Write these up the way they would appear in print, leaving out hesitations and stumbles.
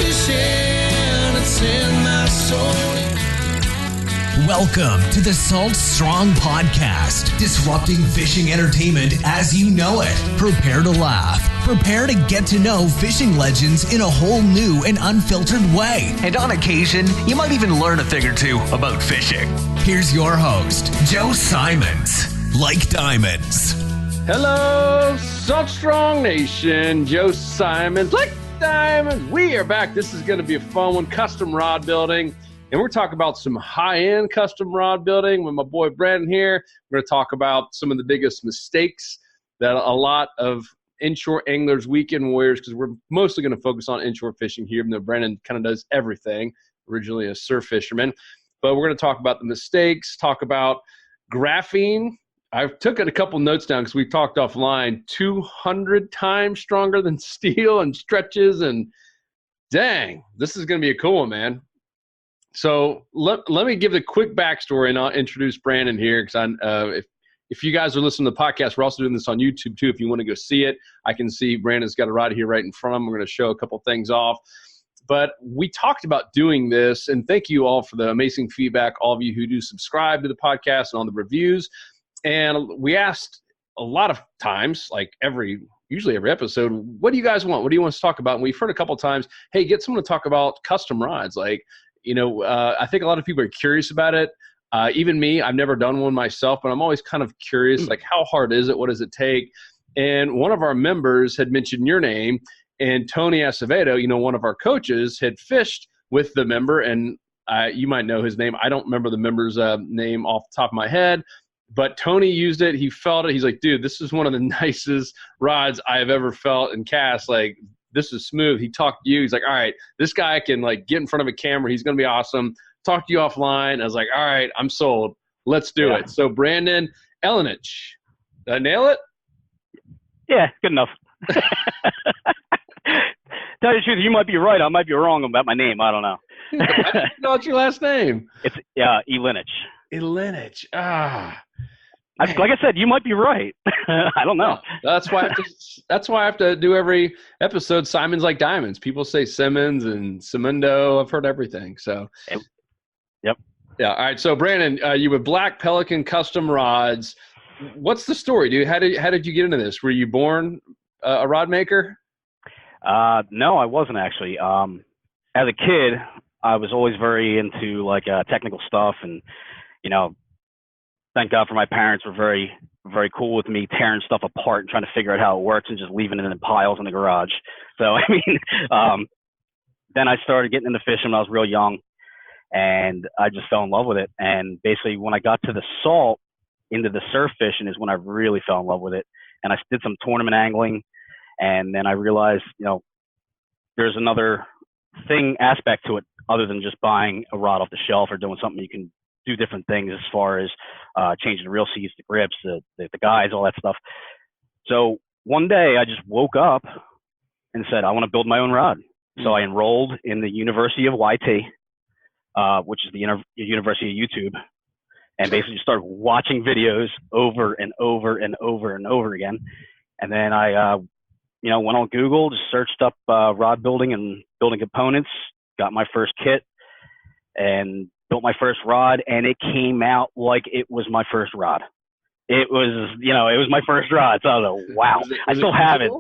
fishing, it's in my soul. Welcome to the Salt Strong Podcast, disrupting fishing entertainment as you know it. Prepare to laugh. Prepare to get to know fishing legends in a whole new and unfiltered way. And on occasion, you might even learn a thing or two about fishing. Here's your host, Joe Simons. Like diamonds. Hello, Salt Strong Nation. Joe Simons, like diamonds. We are back. This is going to be a fun one, custom rod building. And we're talking about some high-end custom rod building with my boy Brandon here. We're going to talk about some of the biggest mistakes that a lot of inshore anglers, weekend warriors, because we're mostly going to focus on inshore fishing here, even though Brandon kind of does everything, originally a surf fisherman. But we're going to talk about the mistakes, talk about graphene. I took a couple notes down because we talked offline, 200 times stronger than steel and stretches. And dang, this is going to be a cool one, man. So let me give the quick backstory, and I'll introduce Brandon here because if you guys are listening to the podcast, we're also doing this on YouTube too. If you want to go see it, I can see Brandon's got a rod here right in front of him. We're going to show a couple things off. But we talked about doing this, and thank you all for the amazing feedback, all of you who do subscribe to the podcast and on the reviews. And we asked a lot of times, like usually every episode, what do you guys want? What do you want us to talk about? And we've heard a couple of times, hey, get someone to talk about custom rods. Like, I think a lot of people are curious about it. Even me, I've never done one myself, but I'm always kind of curious, like how hard is it? What does it take? And one of our members had mentioned your name, and Tony Acevedo, one of our coaches, had fished with the member, and you might know his name. I don't remember the member's name off the top of my head, but Tony used it. He felt it. He's like, dude, this is one of the nicest rods I've ever felt in cast. Like, this is smooth. He talked to you. He's like, all right, this guy can get in front of a camera. He's going to be awesome. Talk to you offline. I was like, all right, I'm sold. Let's do it. So Brandon Elinich, did I nail it? Yeah, good enough. Tell you the truth, you might be right. I might be wrong about my name. I don't know. I didn't know what's your last name. It's Elinich. Elinich. Like I said, you might be right. I don't know. That's why I have to do every episode Simons like diamonds. People say Simmons and Simundo. I've heard everything. So, yep. Yeah. All right. So, Brandon, you with Black Pelican Custom Rods. What's the story, dude? How did you get into this? Were you born a rod maker? No, I wasn't actually. As a kid, I was always very into technical stuff, and thank God for my parents were very, very cool with me tearing stuff apart and trying to figure out how it works and just leaving it in piles in the garage. So, then I started getting into fishing when I was real young, and I just fell in love with it. And basically when I got to the salt, into the surf fishing is when I really fell in love with it. And I did some tournament angling, and then I realized, there's another aspect to it other than just buying a rod off the shelf or doing something. You can do different things as far as changing the reel seats, the grips, the guides, all that stuff. So one day I just woke up and said, I want to build my own rod. So I enrolled in the University of YT, which is the University of YouTube, and basically started watching videos over and over and over and over again. And then I, went on Google, just searched up rod building and building components, got my first kit, and built my first rod, and it came out like it was my first rod. It was, it was my first rod. So I was like, wow. I still have it.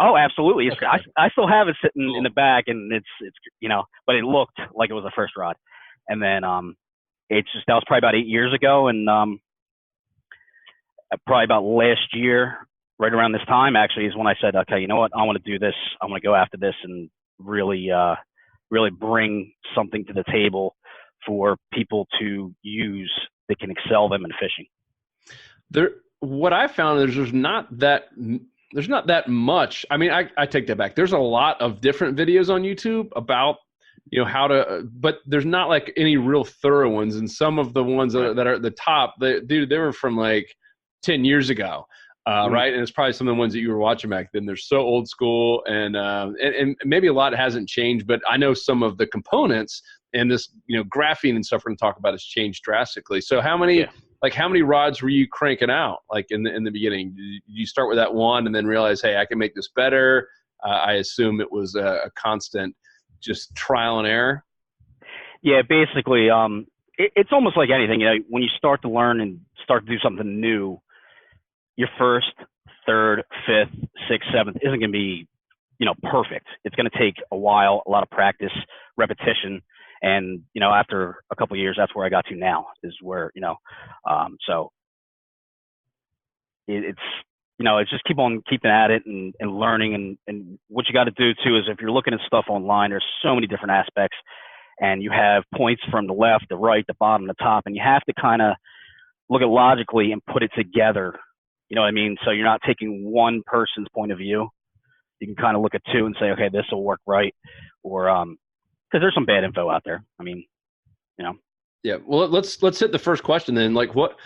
Oh, absolutely. Okay. I still have it sitting in the back, and it's but it looked like it was the first rod. And then that was probably about 8 years ago, and probably about last year, right around this time actually, is when I said, okay, you know what? I want to do this. I want to go after this and really bring something to the table for people to use that can excel them in fishing. What I found is there's not that much. I mean, I take that back. There's a lot of different videos on YouTube about how to, but there's not like any real thorough ones. And some of the ones that are at the top, they were from like 10 years ago. Right. And it's probably some of the ones that you were watching back then. They're so old school, and maybe a lot hasn't changed, but I know some of the components and this, graphene and stuff we're going to talk about has changed drastically. So how many rods were you cranking out like in the beginning? Did you start with that one and then realize, hey, I can make this better? I assume it was a constant just trial and error? Yeah, basically, it's almost like anything. When you start to learn and start to do something new, your first, third, fifth, sixth, seventh isn't going to be, perfect. It's going to take a while, a lot of practice, repetition. And, after a couple of years, that's where I got to now is where, so it's just keep on keeping at it and learning. And what you got to do too is if you're looking at stuff online, there's so many different aspects and you have points from the left, the right, the bottom, the top, and you have to kind of look at logically and put it together. You know what I mean? So you're not taking one person's point of view. You can kind of look at two and say, okay, this will work right. Or, because there's some bad info out there. I mean, Yeah. Well, let's hit the first question then. Like, what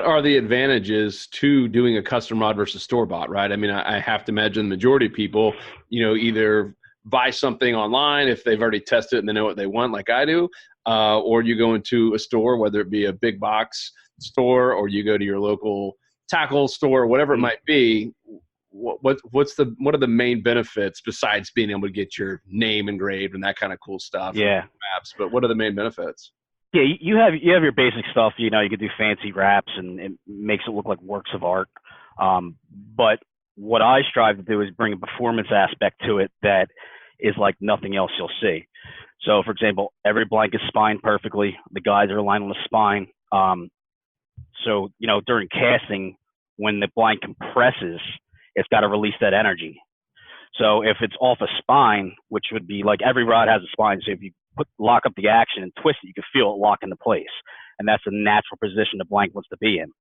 are the advantages to doing a custom rod versus store bought? Right. I mean, I have to imagine the majority of people, either buy something online if they've already tested it and they know what they want, like I do, or you go into a store, whether it be a big box store or you go to your local tackle store, or whatever it might be. What are the main benefits besides being able to get your name engraved and that kind of cool stuff? Yeah. Maps, but what are the main benefits? Yeah, you have your basic stuff. You could do fancy wraps and it makes it look like works of art. But what I strive to do is bring a performance aspect to it that is like nothing else you'll see. So, for example, every blank is spined perfectly. The guides are aligned on the spine. So, during casting, when the blank compresses, it's got to release that energy. So if it's off a spine, which would be like every rod has a spine. So if you lock up the action and twist it, you can feel it lock into place. And that's the natural position the blank wants to be in.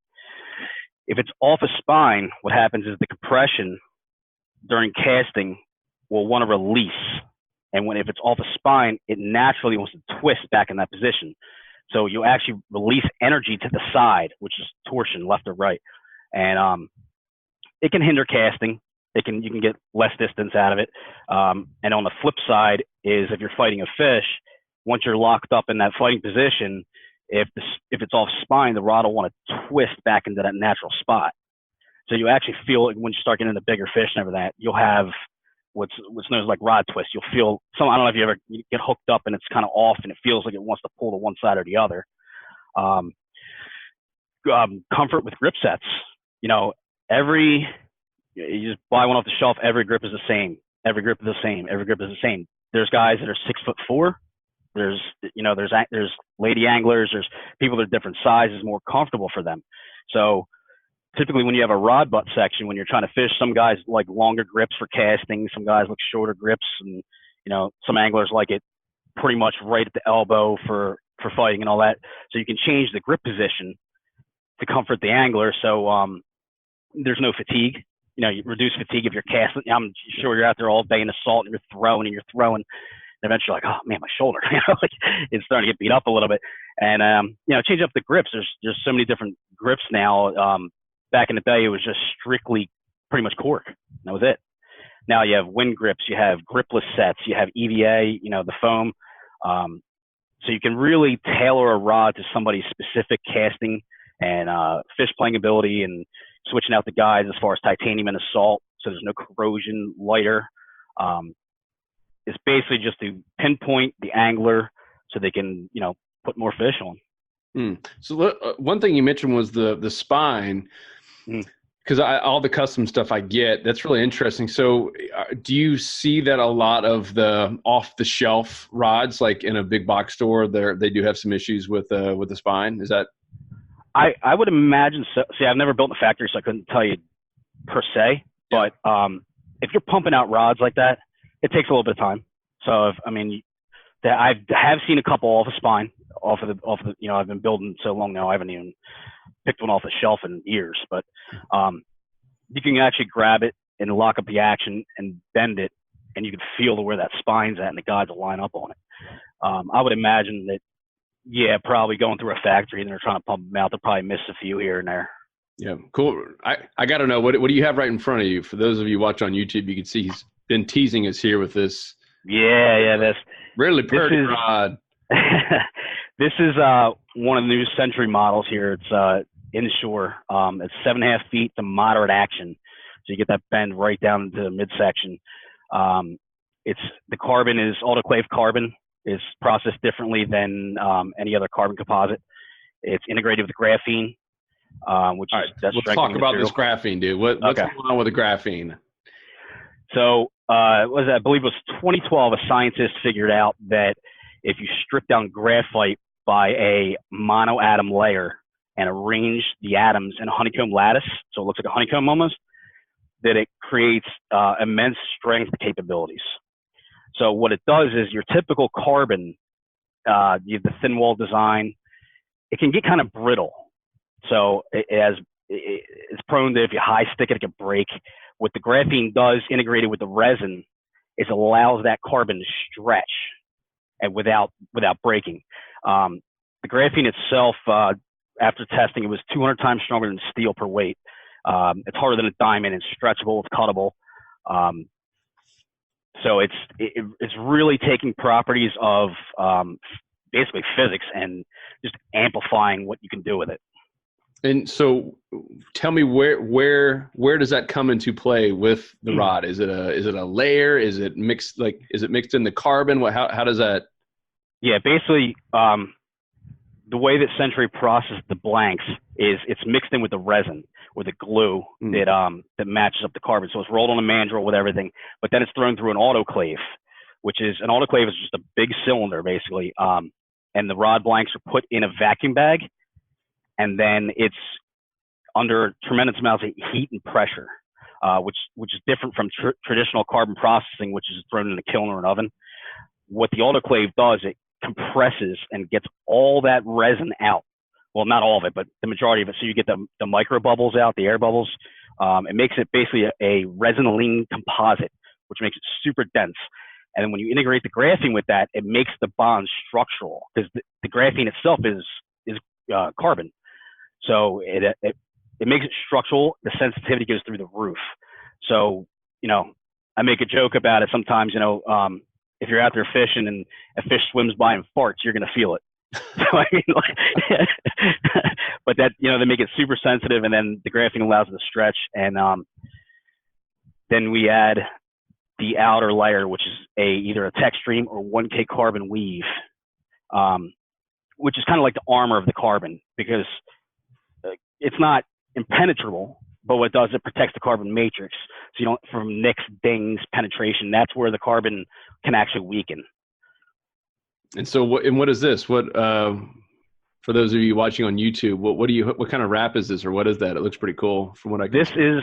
If it's off a spine, what happens is the compression during casting will want to release. And if it's off a spine, it naturally wants to twist back in that position. So you actually release energy to the side, which is torsion left or right. And it can hinder casting. You can get less distance out of it. And on the flip side is if you're fighting a fish, once you're locked up in that fighting position, if it's off spine, the rod will want to twist back into that natural spot. So you actually feel it when you start getting into bigger fish and everything. You'll have what's known as like rod twist. You'll feel some. I don't know if you ever get hooked up and it's kind of off and it feels like it wants to pull to one side or the other. Comfort with grip sets. You just buy one off the shelf. Every grip is the same. Every grip is the same. Every grip is the same. There's guys that are 6'4". There's lady anglers. There's people that are different sizes, more comfortable for them. So typically when you have a rod butt section, when you're trying to fish, some guys like longer grips for casting. Some guys like shorter grips. And, some anglers like it pretty much right at the elbow for fighting and all that. So you can change the grip position to comfort the angler. So, there's no fatigue. You reduce fatigue if you're casting. I'm sure you're out there all day in the salt and you're throwing. And eventually you're like, oh man, my shoulder, like it's starting to get beat up a little bit. And, change up the grips. There's so many different grips now. Back in the day, it was just strictly pretty much cork. That was it. Now you have wind grips, you have gripless sets, you have EVA, the foam. So you can really tailor a rod to somebody's specific casting and fish playing ability and switching out the guides as far as titanium and assault, so there's no corrosion, lighter. It's basically just to pinpoint the angler so they can, put more fish on. So one thing you mentioned was the spine, because all the custom stuff I get, that's really interesting. So do you see that a lot of the off-the-shelf rods, like in a big box store, they do have some issues with the spine? Is that? I would imagine so. See, I've never built in a factory, so I couldn't tell you per se. But if you're pumping out rods like that, it takes a little bit of time. So I have seen a couple off the spine, off of the. I've been building so long now, I haven't even picked one off the shelf in years. But you can actually grab it and lock up the action and bend it, and you can feel where that spine's at, and the guides will line up on it. I would imagine that. Yeah, probably going through a factory and they're trying to pump them out. They'll probably miss a few here and there. Yeah, cool. I got to know, what do you have right in front of you? For those of you watch on YouTube, you can see he's been teasing us here with this. Yeah, this really pretty rod. This is one of the new Century models here. It's inshore. It's 7.5 feet to moderate action, so you get that bend right down into the midsection. the carbon is autoclave carbon. Is processed differently than any other carbon composite. It's integrated with graphene, which All right, is that let's talk about this graphene, dude. What's going on with the graphene? So, I believe it was 2012, a scientist figured out that if you strip down graphite by a monoatom layer and arrange the atoms in a honeycomb lattice, so it looks like a honeycomb almost, that it creates immense strength capabilities. So what it does is your typical carbon, you have the thin wall design, it can get kind of brittle. So it's prone to, if you high stick it, it can break. What the graphene does, integrated with the resin, is allows that carbon to stretch and without breaking. The graphene itself, after testing, it was 200 times stronger than steel per weight. It's harder than a diamond. It's stretchable. It's cuttable. So it's really taking properties of basically physics and just amplifying what you can do with it. And so, tell me where does that come into play with the rod? Is it a layer? Is it mixed in the carbon? How does that? Yeah, basically, the way that Century processes the blanks is it's mixed in with the resin, with a glue that matches up the carbon. So it's rolled on a mandrel with everything, but then it's thrown through an autoclave, which is an autoclave is just a big cylinder basically. And the rod blanks are put in a vacuum bag, and then it's under tremendous amounts of heat and pressure, which is different from traditional carbon processing, which is thrown in a kiln or an oven. What the autoclave does, it compresses and gets all that resin out. Well, not all of it, but the majority of it. So you get the micro bubbles out, the air bubbles. It makes it basically a resin-lean composite, which makes it super dense. And then when you integrate the graphene with that, it makes the bond structural, because the graphene itself is carbon. So it makes it structural. The sensitivity goes through the roof. So, I make a joke about it sometimes, if you're out there fishing and a fish swims by and farts, you're going to feel it. So, but that, they make it super sensitive, and then the graphene allows it to stretch. And then we add the outer layer, which is either a Textream or 1K carbon weave, which is kind of like the armor of the carbon, because it's not impenetrable, but what it does, it protects the carbon matrix. So you don't, from nicks, dings, penetration, that's where the carbon can actually weaken. And so what is this? For those of you watching on YouTube, what kind of wrap is this, or what is that? It looks pretty cool from what I can This is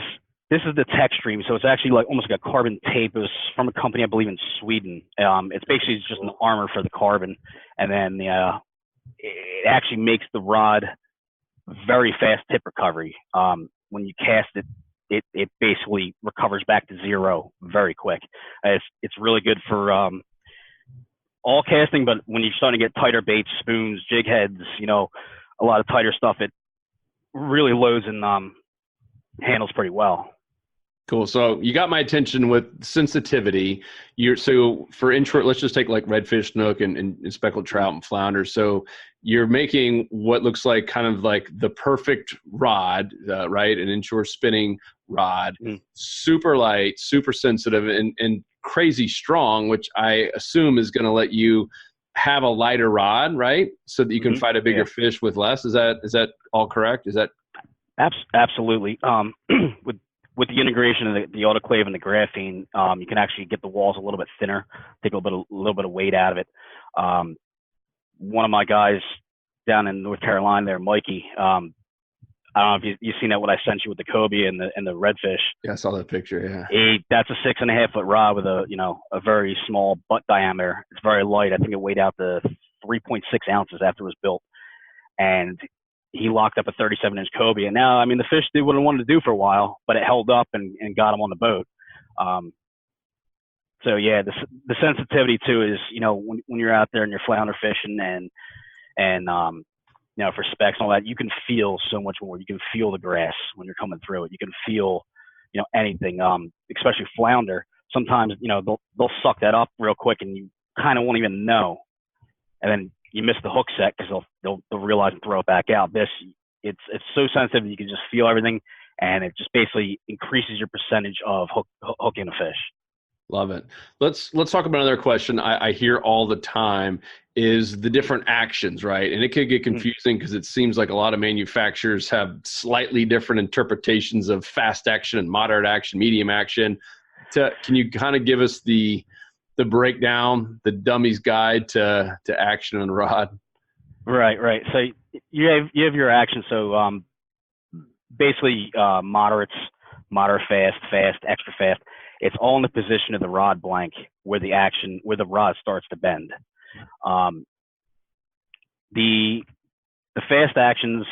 the Textream. So it's actually like almost like a carbon tape. It was from a company, I believe, in Sweden. It's basically just an armor for the carbon. And then it actually makes the rod very fast tip recovery. When you cast it, it basically recovers back to zero very quick. It's really good for all casting, but when you're starting to get tighter baits, spoons, jig heads, a lot of tighter stuff, it really loads and handles pretty well. Cool. So you got my attention with sensitivity. So for intro, let's just take like redfish, snook, and speckled trout and flounder. So you're making what looks like kind of like the perfect rod, right? An inshore spinning rod, super light, super sensitive, and crazy strong, which I assume is going to let you have a lighter rod, right? So that you can fight a bigger fish with less. Is that all correct? Is that absolutely? With the integration of the autoclave and the graphene, you can actually get the walls a little bit thinner, take a little bit of weight out of it. One of my guys down in North Carolina there, Mikey, I don't know if you've seen that, what I sent you with the cobia and the redfish. Yeah, I saw that picture. Yeah. That's a 6.5 foot rod with a very small butt diameter. It's very light. I think it weighed out to 3.6 ounces after it was built. And he locked up a 37-inch cobia. Now, the fish did what it wanted to do for a while, but it held up and got him on the boat. So yeah, the sensitivity too is, when you're out there and you're flounder fishing and for specks and all that, you can feel so much more. You can feel the grass when you're coming through it. You can feel, anything, especially flounder. Sometimes, they'll suck that up real quick and you kind of won't even know. And then you miss the hook set because they'll realize and throw it back out. It's so sensitive that you can just feel everything, and it just basically increases your percentage of hooking a fish. Love it. Let's talk about another question I hear all the time is the different actions, right? And it could get confusing because it seems like a lot of manufacturers have slightly different interpretations of fast action and moderate action, medium action. Can you kind of give us the breakdown, the dummy's guide to action on rod? Right. So you have your action. So basically moderate fast, extra fast. It's all in the position of the rod blank where the rod starts to bend. The fast actions,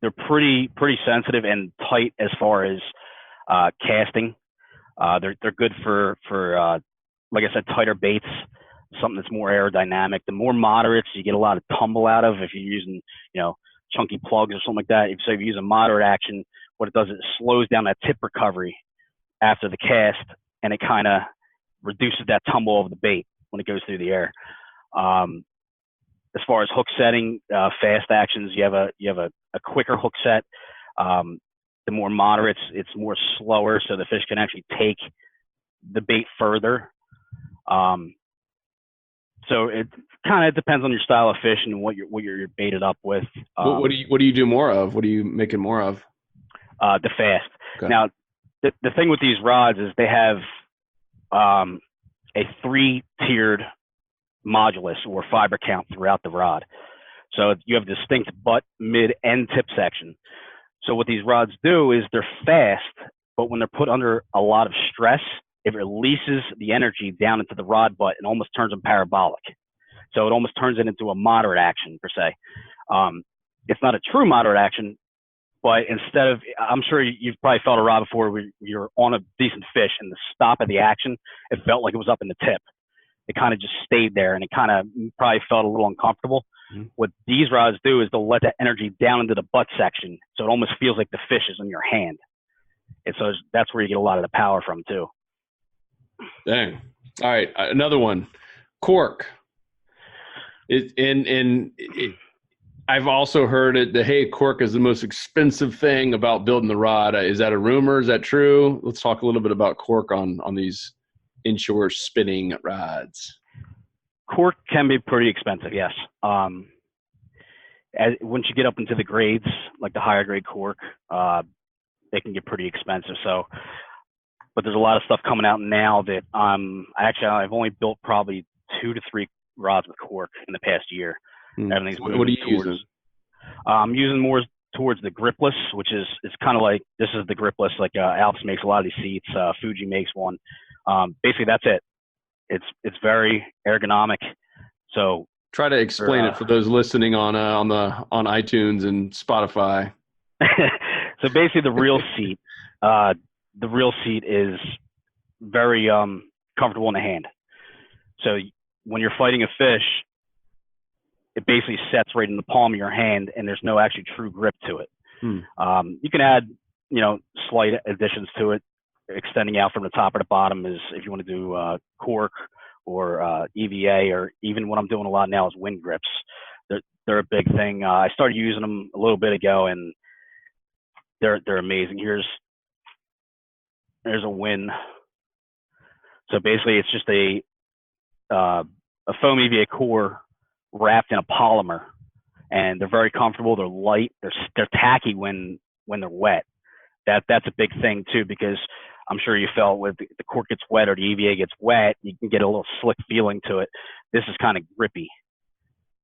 they're pretty sensitive and tight as far as casting. They're good for like I said, tighter baits, something that's more aerodynamic. The more moderates, you get a lot of tumble out of if you're using, chunky plugs or something like that. If you use a moderate action, what it does is it slows down that tip recovery after the cast, and it kind of reduces that tumble of the bait when it goes through the air. As far as hook setting, fast actions, you have a quicker hook set. The more moderates, it's more slower, so the fish can actually take the bait further. So it kind of depends on your style of fish and what you're baited up with. What do you do more of? What are you making more of? The fast. Okay. Now, the thing with these rods is they have a 3-tiered modulus or fiber count throughout the rod. So you have distinct butt, mid, and tip section. So what these rods do is they're fast, but when they're put under a lot of stress, it releases the energy down into the rod butt and almost turns them parabolic. So it almost turns it into a moderate action, per se. It's not a true moderate action, but instead of, I'm sure you've probably felt a rod before where you're on a decent fish and the stop of the action, it felt like it was up in the tip. It kind of just stayed there and it kind of probably felt a little uncomfortable. Mm-hmm. What these rods do is they'll let that energy down into the butt section. So it almost feels like the fish is in your hand. And so that's where you get a lot of the power from too. Dang. All right. Another one, Cork. I've also heard that Cork is the most expensive thing about building the rod. Is that a rumor? Is that true? Let's talk a little bit about Cork on these inshore spinning rods. Cork can be pretty expensive, yes. Once you get up into the grades, like the higher grade Cork, they can get pretty expensive. But there's a lot of stuff coming out now that I've only built probably 2 to 3 rods with Cork in the past year. Everything's moving. What are you using? I'm using more towards the gripless, which is kind of like, this is the gripless, like Alps makes a lot of these seats, Fuji makes one. Basically that's it. It's very ergonomic. So try to explain it for those listening on iTunes and Spotify. So basically the real seat is very comfortable in the hand. So when you're fighting a fish, it basically sets right in the palm of your hand and there's no actually true grip to it. You can add, slight additions to it. Extending out from the top or the bottom is if you want to do Cork or EVA, or even what I'm doing a lot now is wind grips. They're a big thing. I started using them a little bit ago and they're amazing. There's a win. So basically it's just a foam EVA core wrapped in a polymer, and they're very comfortable. They're light. They're tacky when they're wet. That's a big thing too, because I'm sure you felt with the Cork gets wet or the EVA gets wet, you can get a little slick feeling to it. This is kind of grippy.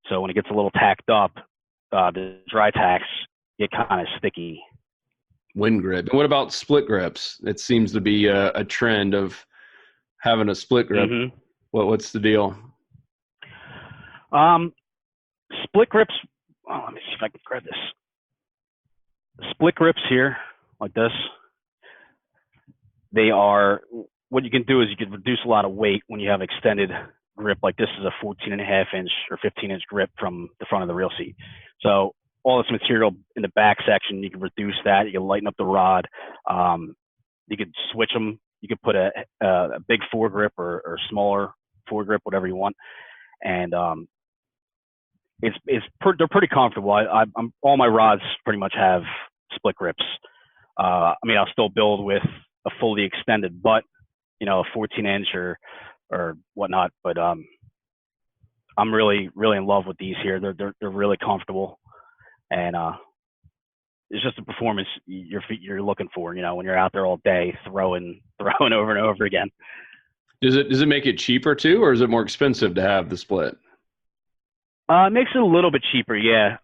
So when it gets a little tacked up, the dry tacks get kind of sticky. Wind grip. And what about split grips? It seems to be a trend of having a split grip. Mm-hmm. What's the deal? Split grips. Oh, let me see if I can grab this. Split grips here, like this. They are, what you can do is you can reduce a lot of weight when you have extended grip. Like this is a 14.5 inch or 15 inch grip from the front of the reel seat. So all this material in the back section, you can reduce that. You can lighten up the rod. You could switch them. You could put a big foregrip or smaller foregrip, whatever you want. And they're pretty comfortable. I'm all my rods pretty much have split grips. I'll still build with a fully extended butt a 14-inch or whatnot. But I'm really, really in love with these here. They're really comfortable, and it's just the performance you're looking for, when you're out there all day throwing over and over again. Does it make it cheaper too, or is it more expensive to have the split? It makes it a little bit cheaper, yeah.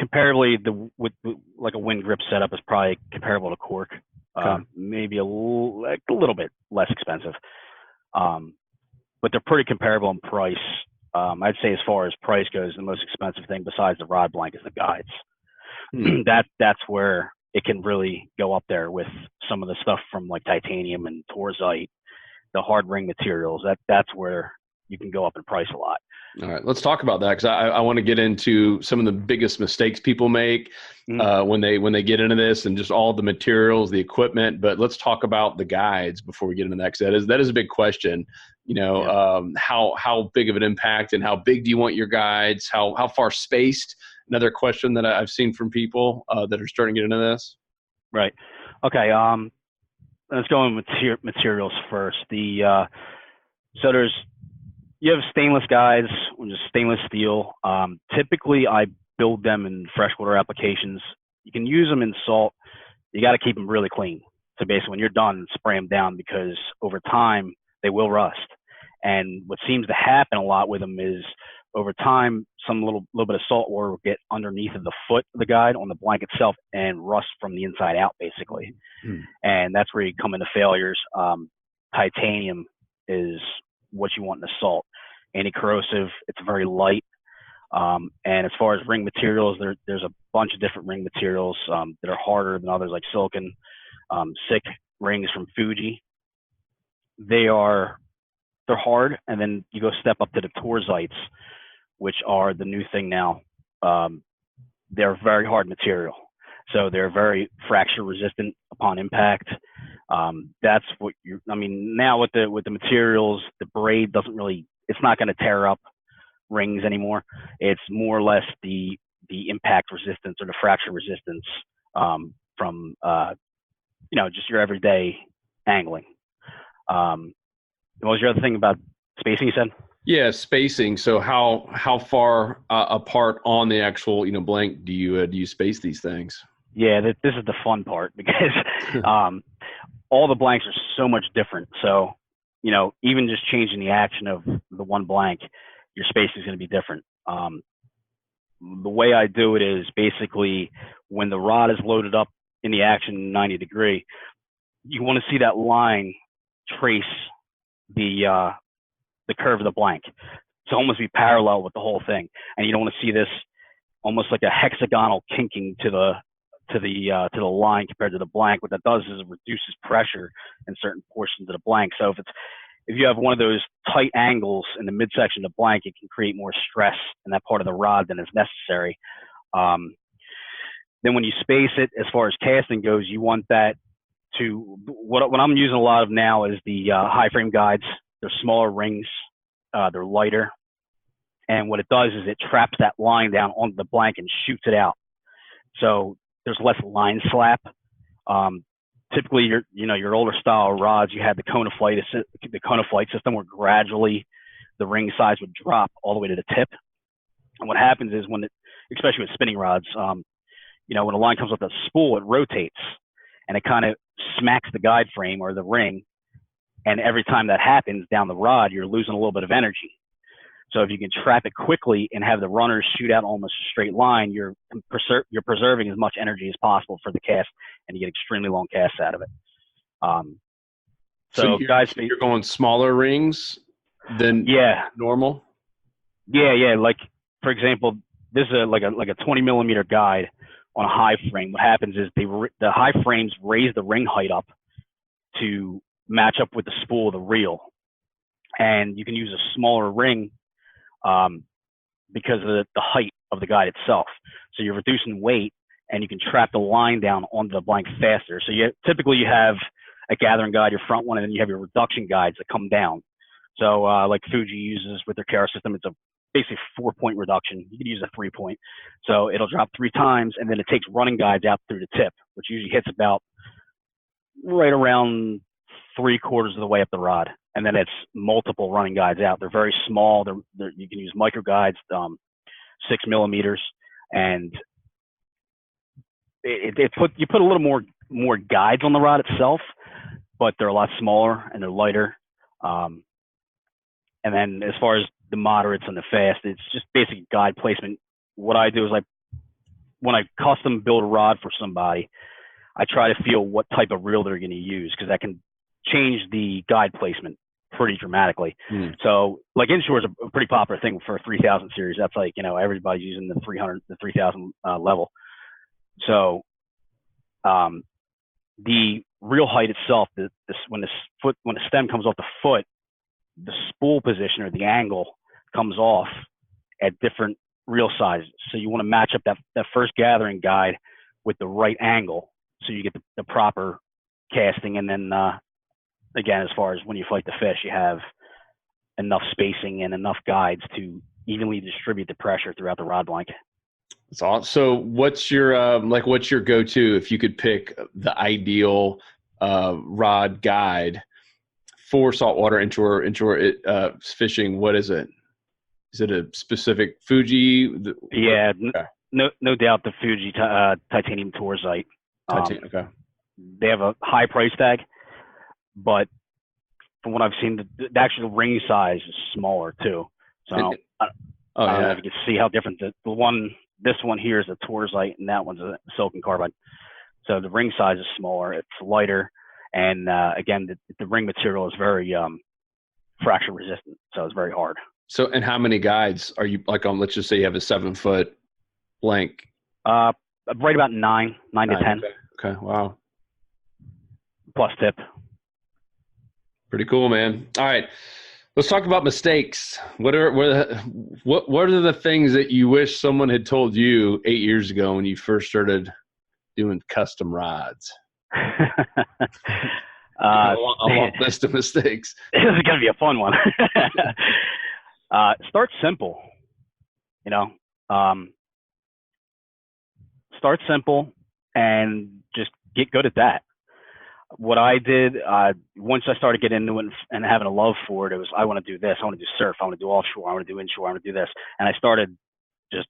Comparably, with like a wind grip setup is probably comparable to Cork. Okay. Maybe a little bit less expensive, but they're pretty comparable in price. I'd say as far as price goes, the most expensive thing besides the rod blank is the guides. That's where it can really go up there with some of the stuff from like titanium and torzite, the hard ring materials. That's where you can go up in price a lot. All right, let's talk about that, because I want to get into some of the biggest mistakes people make when they get into this, and just all the materials, the equipment. But let's talk about the guides before we get into that, because that is a big question. How big of an impact, and how big do you want your guides? How far spaced? Another question that I've seen from people that are starting to get into this. Right. Okay. Let's go in with materials first. You have stainless guides, which is stainless steel. Typically, I build them in freshwater applications. You can use them in salt. You got to keep them really clean. So basically, when you're done, spray them down, because over time they will rust. And what seems to happen a lot with them is, over time, some little bit of salt water will get underneath of the foot of the guide on the blank itself and rust from the inside out, basically. And that's where you come into failures. Titanium is what you want in the salt. Anti-corrosive, it's very light. And as far as ring materials, there's a bunch of different ring materials that are harder than others, like silicon. Sick rings from Fuji. They're hard, and then you go step up to the torzites, which are the new thing now. They're very hard material, so they're very fracture resistant upon impact. That's what now with the materials, the braid it's not going to tear up rings anymore. It's more or less the impact resistance or the fracture resistance from just your everyday angling. What was your other thing about spacing, you said? Yeah, spacing. So how far apart on the actual blank do you space these things? Yeah, this is the fun part, because all the blanks are so much different. So even just changing the action of the one blank, your spacing is going to be different. The way I do it is basically when the rod is loaded up in the action 90 degree, you want to see that line trace the curve of the blank. So almost be parallel with the whole thing, and you don't want to see this almost like a hexagonal kinking to the line compared to the blank. What that does is it reduces pressure in certain portions of the blank. So if you have one of those tight angles in the midsection of the blank, it can create more stress in that part of the rod than is necessary. Then when you space it, as far as casting goes, you want that to what I'm using a lot of now is the high frame guides. They're smaller rings, they're lighter, and what it does is it traps that line down onto the blank and shoots it out. So there's less line slap. Typically, your older style rods, you had the cone of flight system, where gradually the ring size would drop all the way to the tip. And what happens is especially with spinning rods, when a line comes up the spool, it rotates and it kind of smacks the guide frame or the ring. And every time that happens down the rod, you're losing a little bit of energy. So if you can trap it quickly and have the runners shoot out almost a straight line, you're preserving as much energy as possible for the cast, and you get extremely long casts out of it. So you're going smaller rings than normal? Yeah. Like, for example, this is like a 20 millimeter guide on a high frame. What happens is the high frames raise the ring height up to match up with the spool of the reel, and you can use a smaller ring because of the height of the guide itself. So you're reducing weight, and you can trap the line down onto the blank faster. So typically you have a gathering guide, your front one, and then you have your reduction guides that come down. So like Fuji uses with their Kara system, it's a basically 4-point reduction. You can use a 3-point. So it'll drop 3 times, and then it takes running guides out through the tip, which usually hits about right around 3/4 of the way up the rod, and then it's multiple running guides out. They're very small. You can use micro guides, 6 millimeters, and you put a little more guides on the rod itself, but they're a lot smaller and they're lighter. And then as far as the moderates and the fast, it's just basic guide placement. What I do is when I custom build a rod for somebody, I try to feel what type of reel they're going to use, because that can change the guide placement pretty dramatically. So like inshore is a pretty popular thing for a 3000 series. That's like, everybody's using the 3000 level. So the reel height itself, when the stem comes off the foot, the spool position or the angle comes off at different reel sizes. So you want to match up that first gathering guide with the right angle, so you get the proper casting. And then again, as far as when you fight the fish, you have enough spacing and enough guides to evenly distribute the pressure throughout the rod blank. That's awesome. So what's your go-to if you could pick the ideal rod guide for saltwater inshore fishing? What is it? Is it a specific Fuji? Yeah, okay. No doubt the Fuji titanium Torzite. Okay. They have a high price tag, but from what I've seen, the actual ring size is smaller too. So I don't know if you can see how different this one here is a Torzite and that one's a silicon carbide. So the ring size is smaller, it's lighter, and again, the ring material is very fracture resistant, so it's very hard. So, and how many guides are you like on? Let's just say you have a 7-foot blank. Right about 9 to 10. Okay. Wow. Plus tip. Pretty cool, man. All right. Let's talk about mistakes. What are the things that you wish someone had told you 8 years ago when you first started doing custom rods? A long list of mistakes. This is going to be a fun one. Start simple. Start simple and just get good at that. What I did, once I started getting into it and having a love for it, it was, I want to do this. I want to do surf. I want to do offshore. I want to do inshore. I want to do this. And I started just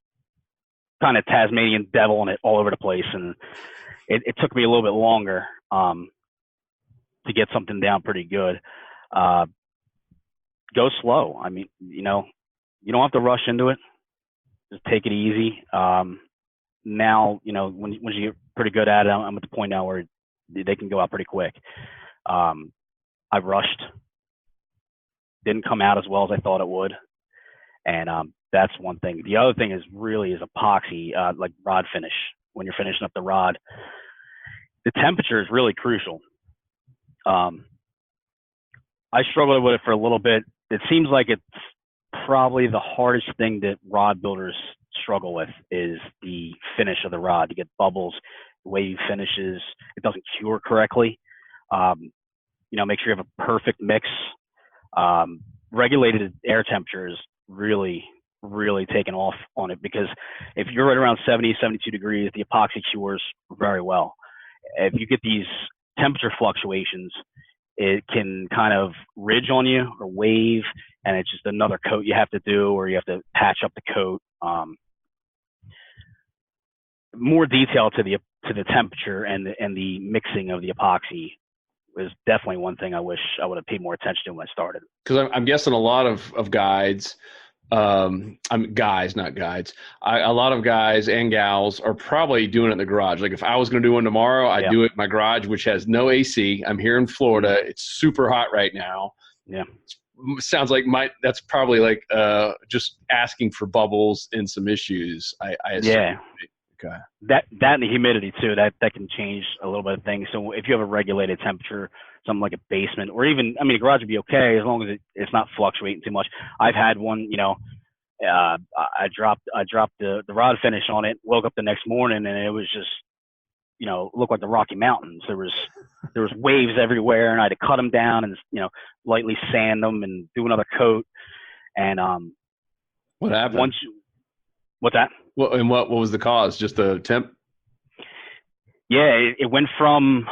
kind of Tasmanian deviling it all over the place. And it took me a little bit longer to get something down pretty good. Go slow. I mean, you don't have to rush into it. Just take it easy. Now, when you get pretty good at it, I'm at the point now where they can go out pretty quick. I rushed, didn't come out as well as I thought it would, and that's one thing. The other thing is epoxy, like rod finish. When you're finishing up the rod, the temperature is really crucial. I struggled with it for a little bit. It seems like it's probably the hardest thing that rod builders struggle with is the finish of the rod. You get bubbles, the way you finishes, it doesn't cure correctly. Make sure you have a perfect mix. Regulated air temperature is really, really taken off on it, because if you're right around 70, 72 degrees, the epoxy cures very well. If you get these temperature fluctuations, it can kind of ridge on you or wave, and it's just another coat you have to do, or you have to patch up the coat. More detail to the temperature and the mixing of the epoxy is definitely one thing I wish I would have paid more attention to when I started. Because I'm guessing a lot of guides, guys, not guides. A lot of guys and gals are probably doing it in the garage. Like if I was going to do one tomorrow, I'd do it in my garage, which has no AC. I'm here in Florida. It's super hot right now. Yeah. Sounds like that's probably like just asking for bubbles and some issues. I assume. Yeah. Okay. That and the humidity too, that can change a little bit of things. So if you have a regulated temperature, something like a basement, or even, a garage would be okay as long as it's not fluctuating too much. I've had one, I dropped the rod finish on it, woke up the next morning, and it was just, looked like the Rocky Mountains. There was waves everywhere, and I had to cut them down and, lightly sand them and do another coat. And what happened? What's that? Well, and what was the cause? Just the temp? Yeah, it went from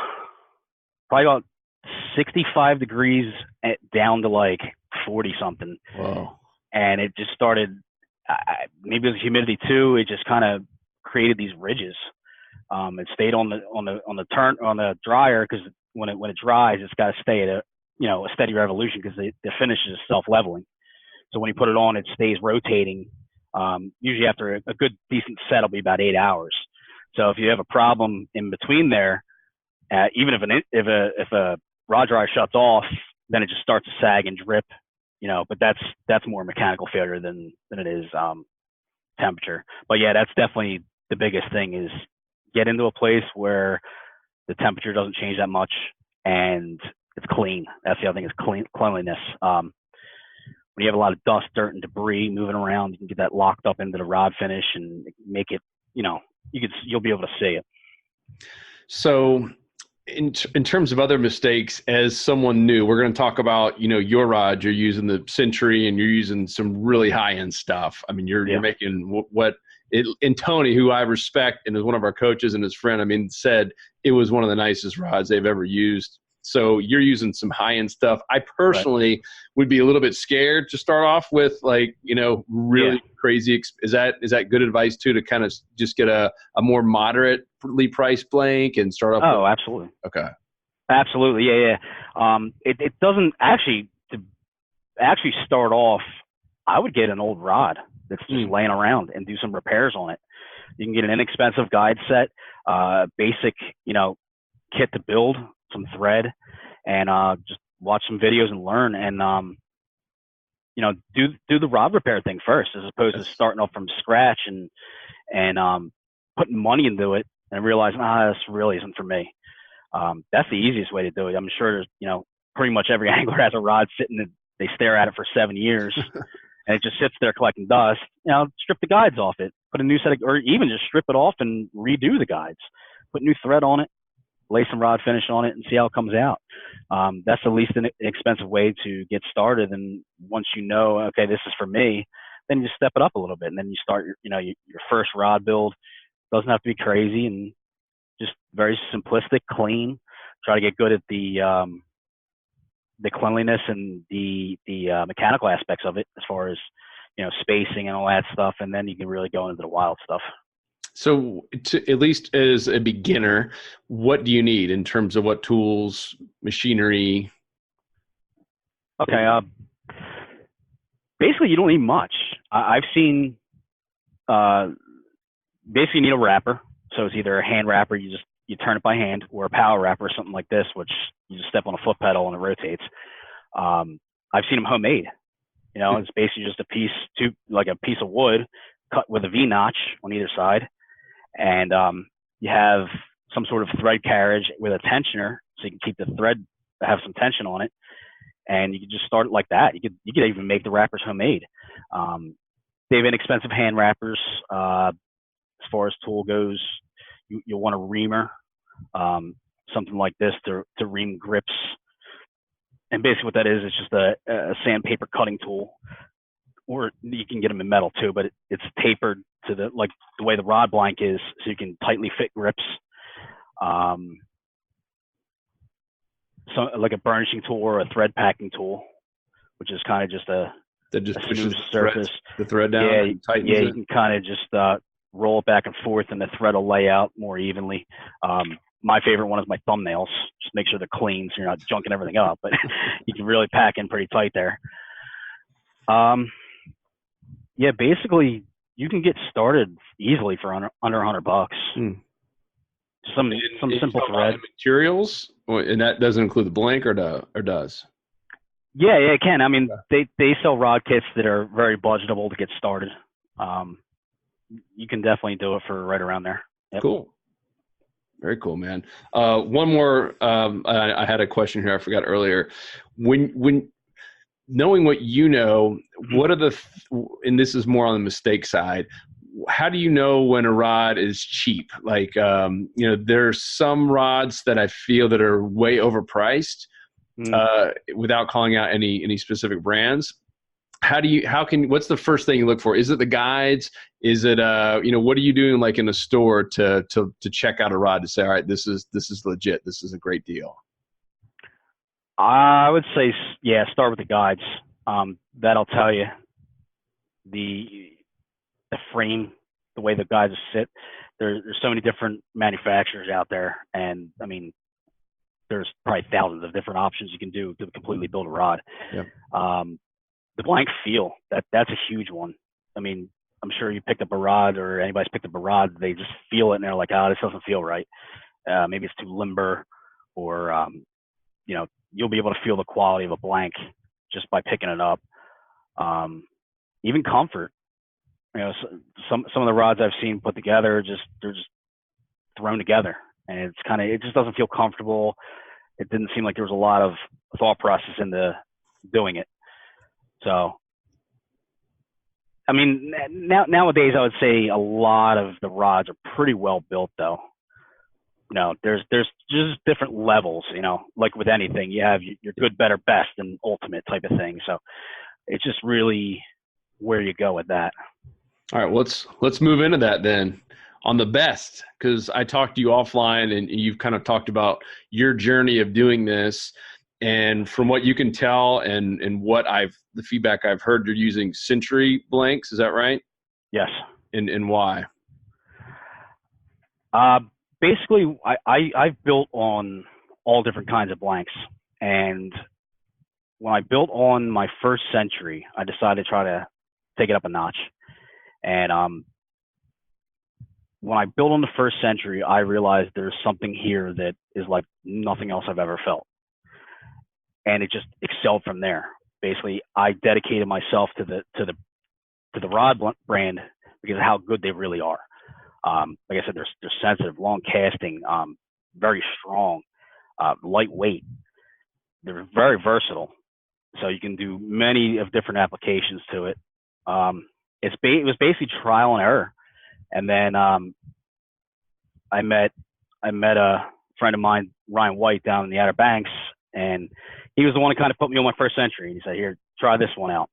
probably about 65 degrees down to like 40 something. Whoa. And it just started, maybe it was humidity too. It just kind of created these ridges. It stayed on the dryer, because when it dries, it's got to stay at a steady revolution, because the finish is self-leveling. So when you put it on, it stays rotating. Usually after a good decent set, it'll be about 8 hours. So if you have a problem in between there, even if a rod dryer shuts off, then it just starts to sag and drip, but that's more mechanical failure than it is temperature. But yeah, that's definitely the biggest thing, is get into a place where the temperature doesn't change that much and it's clean. That's the other thing, is cleanliness. When you have a lot of dust, dirt, and debris moving around, you can get that locked up into the rod finish and make it, you'll be able to see it. So in terms of other mistakes, as someone new, we're going to talk about, your rod. You're using the Century and you're using some really high-end stuff. I mean, you're making and Tony, who I respect and is one of our coaches and his friend, said it was one of the nicest rods they've ever used. So you're using some high-end stuff. I personally would be a little bit scared to start off with, really crazy. Is that good advice too, to kind of just get a more moderately priced blank and start off? Oh, absolutely. Okay. Absolutely. Yeah. It doesn't actually, to actually start off, I would get an old rod that's just laying around and do some repairs on it. You can get an inexpensive guide set, basic, kit to build, some thread, and just watch some videos and learn, and do the rod repair thing first, as opposed to starting off from scratch and putting money into it and realizing, this really isn't for me. That's the easiest way to do it. I'm sure there's, pretty much every angler has a rod sitting and they stare at it for 7 years and it just sits there collecting dust. Strip the guides off it, put a new set or even just strip it off and redo the guides, put new thread on it, lay some rod finish on it, and see how it comes out. That's the least inexpensive way to get started. And once okay, this is for me, then you step it up a little bit, and then you start your first rod build. Doesn't have to be crazy, and just very simplistic, clean. Try to get good at the cleanliness and the mechanical aspects of it, as far as spacing and all that stuff, and then you can really go into the wild stuff. So at least as a beginner, what do you need in terms of what tools, machinery? Okay. Basically, you don't need much. I've seen, basically you need a wrapper. So it's either a hand wrapper, you turn it by hand, or a power wrapper, something like this, which you just step on a foot pedal and it rotates. I've seen them homemade. It's basically just a piece of wood cut with a V-notch on either side. And you have some sort of thread carriage with a tensioner, so you can keep the thread, have some tension on it, and you can just start it like that. You could even make the wrappers homemade. They have inexpensive hand wrappers. As far as tool goes, you'll want a reamer, something like this to ream grips. And basically what that is, it's just a sandpaper cutting tool. Or you can get them in metal too, but it's tapered to the way the rod blank is, so you can tightly fit grips. So like a burnishing tool or a thread packing tool, which is kind of just a smooth surface. The thread down. You can kind of just roll it back and forth, and the thread will lay out more evenly. My favorite one is my thumbnails. Just make sure they're clean, so you're not junking everything up. But you can really pack in pretty tight there. Yeah, basically you can get started easily for under $100. Some simple thread. Materials, and that doesn't include the blank, or does? Yeah, it can. They sell rod kits that are very budgetable to get started. You can definitely do it for right around there. Yep. Cool. Very cool, man. One more. I had a question here I forgot earlier. When knowing what what are and this is more on the mistake side, how do you know when a rod is cheap? There's some rods that I feel that are way overpriced, without calling out any specific brands. What's the first thing you look for? Is it the guides? Is it, what are you doing in a store to check out a rod to say, all right, this is legit. This is a great deal. I would say, yeah, start with the guides. That'll tell you the frame, the way the guides sit. There's so many different manufacturers out there, and I mean, there's probably thousands of different options you can do to completely build a rod. Yeah. The blank feel, that's a huge one. I mean, I'm sure you picked up a rod, or anybody's picked up a rod, they just feel it and they're like, oh, this doesn't feel right. Maybe it's too limber, or you know, you'll be able to feel the quality of a blank just by picking it up. Even comfort. You know, some of the rods I've seen put together, they're just thrown together, and it just doesn't feel comfortable. It didn't seem like there was a lot of thought process into doing it. So, I mean, nowadays I would say a lot of the rods are pretty well built, though. You know, there's just different levels. You know, like with anything, you have your good, better, best, and ultimate type of thing. So, it's just really where you go with that. All right, let's move into that then. On the best, because I talked to you offline and you've kind of talked about your journey of doing this. And from what you can tell and the feedback I've heard, you're using Century blanks. Is that right? Yes. And why? Basically, I've built on all different kinds of blanks. And when I built on my first Century, I decided to try to take it up a notch. And when I built on the first Century, I realized there's something here that is like nothing else I've ever felt. And it just excelled from there. Basically, I dedicated myself to the rod brand because of how good they really are. Like I said, they're sensitive, long casting, very strong, lightweight. They're very versatile, so you can do many of different applications to it. It was basically trial and error. And then I met a friend of mine, Ryan White, down in the Outer Banks, and he was the one who kind of put me on my first Century. And he said, "Here, try this one out."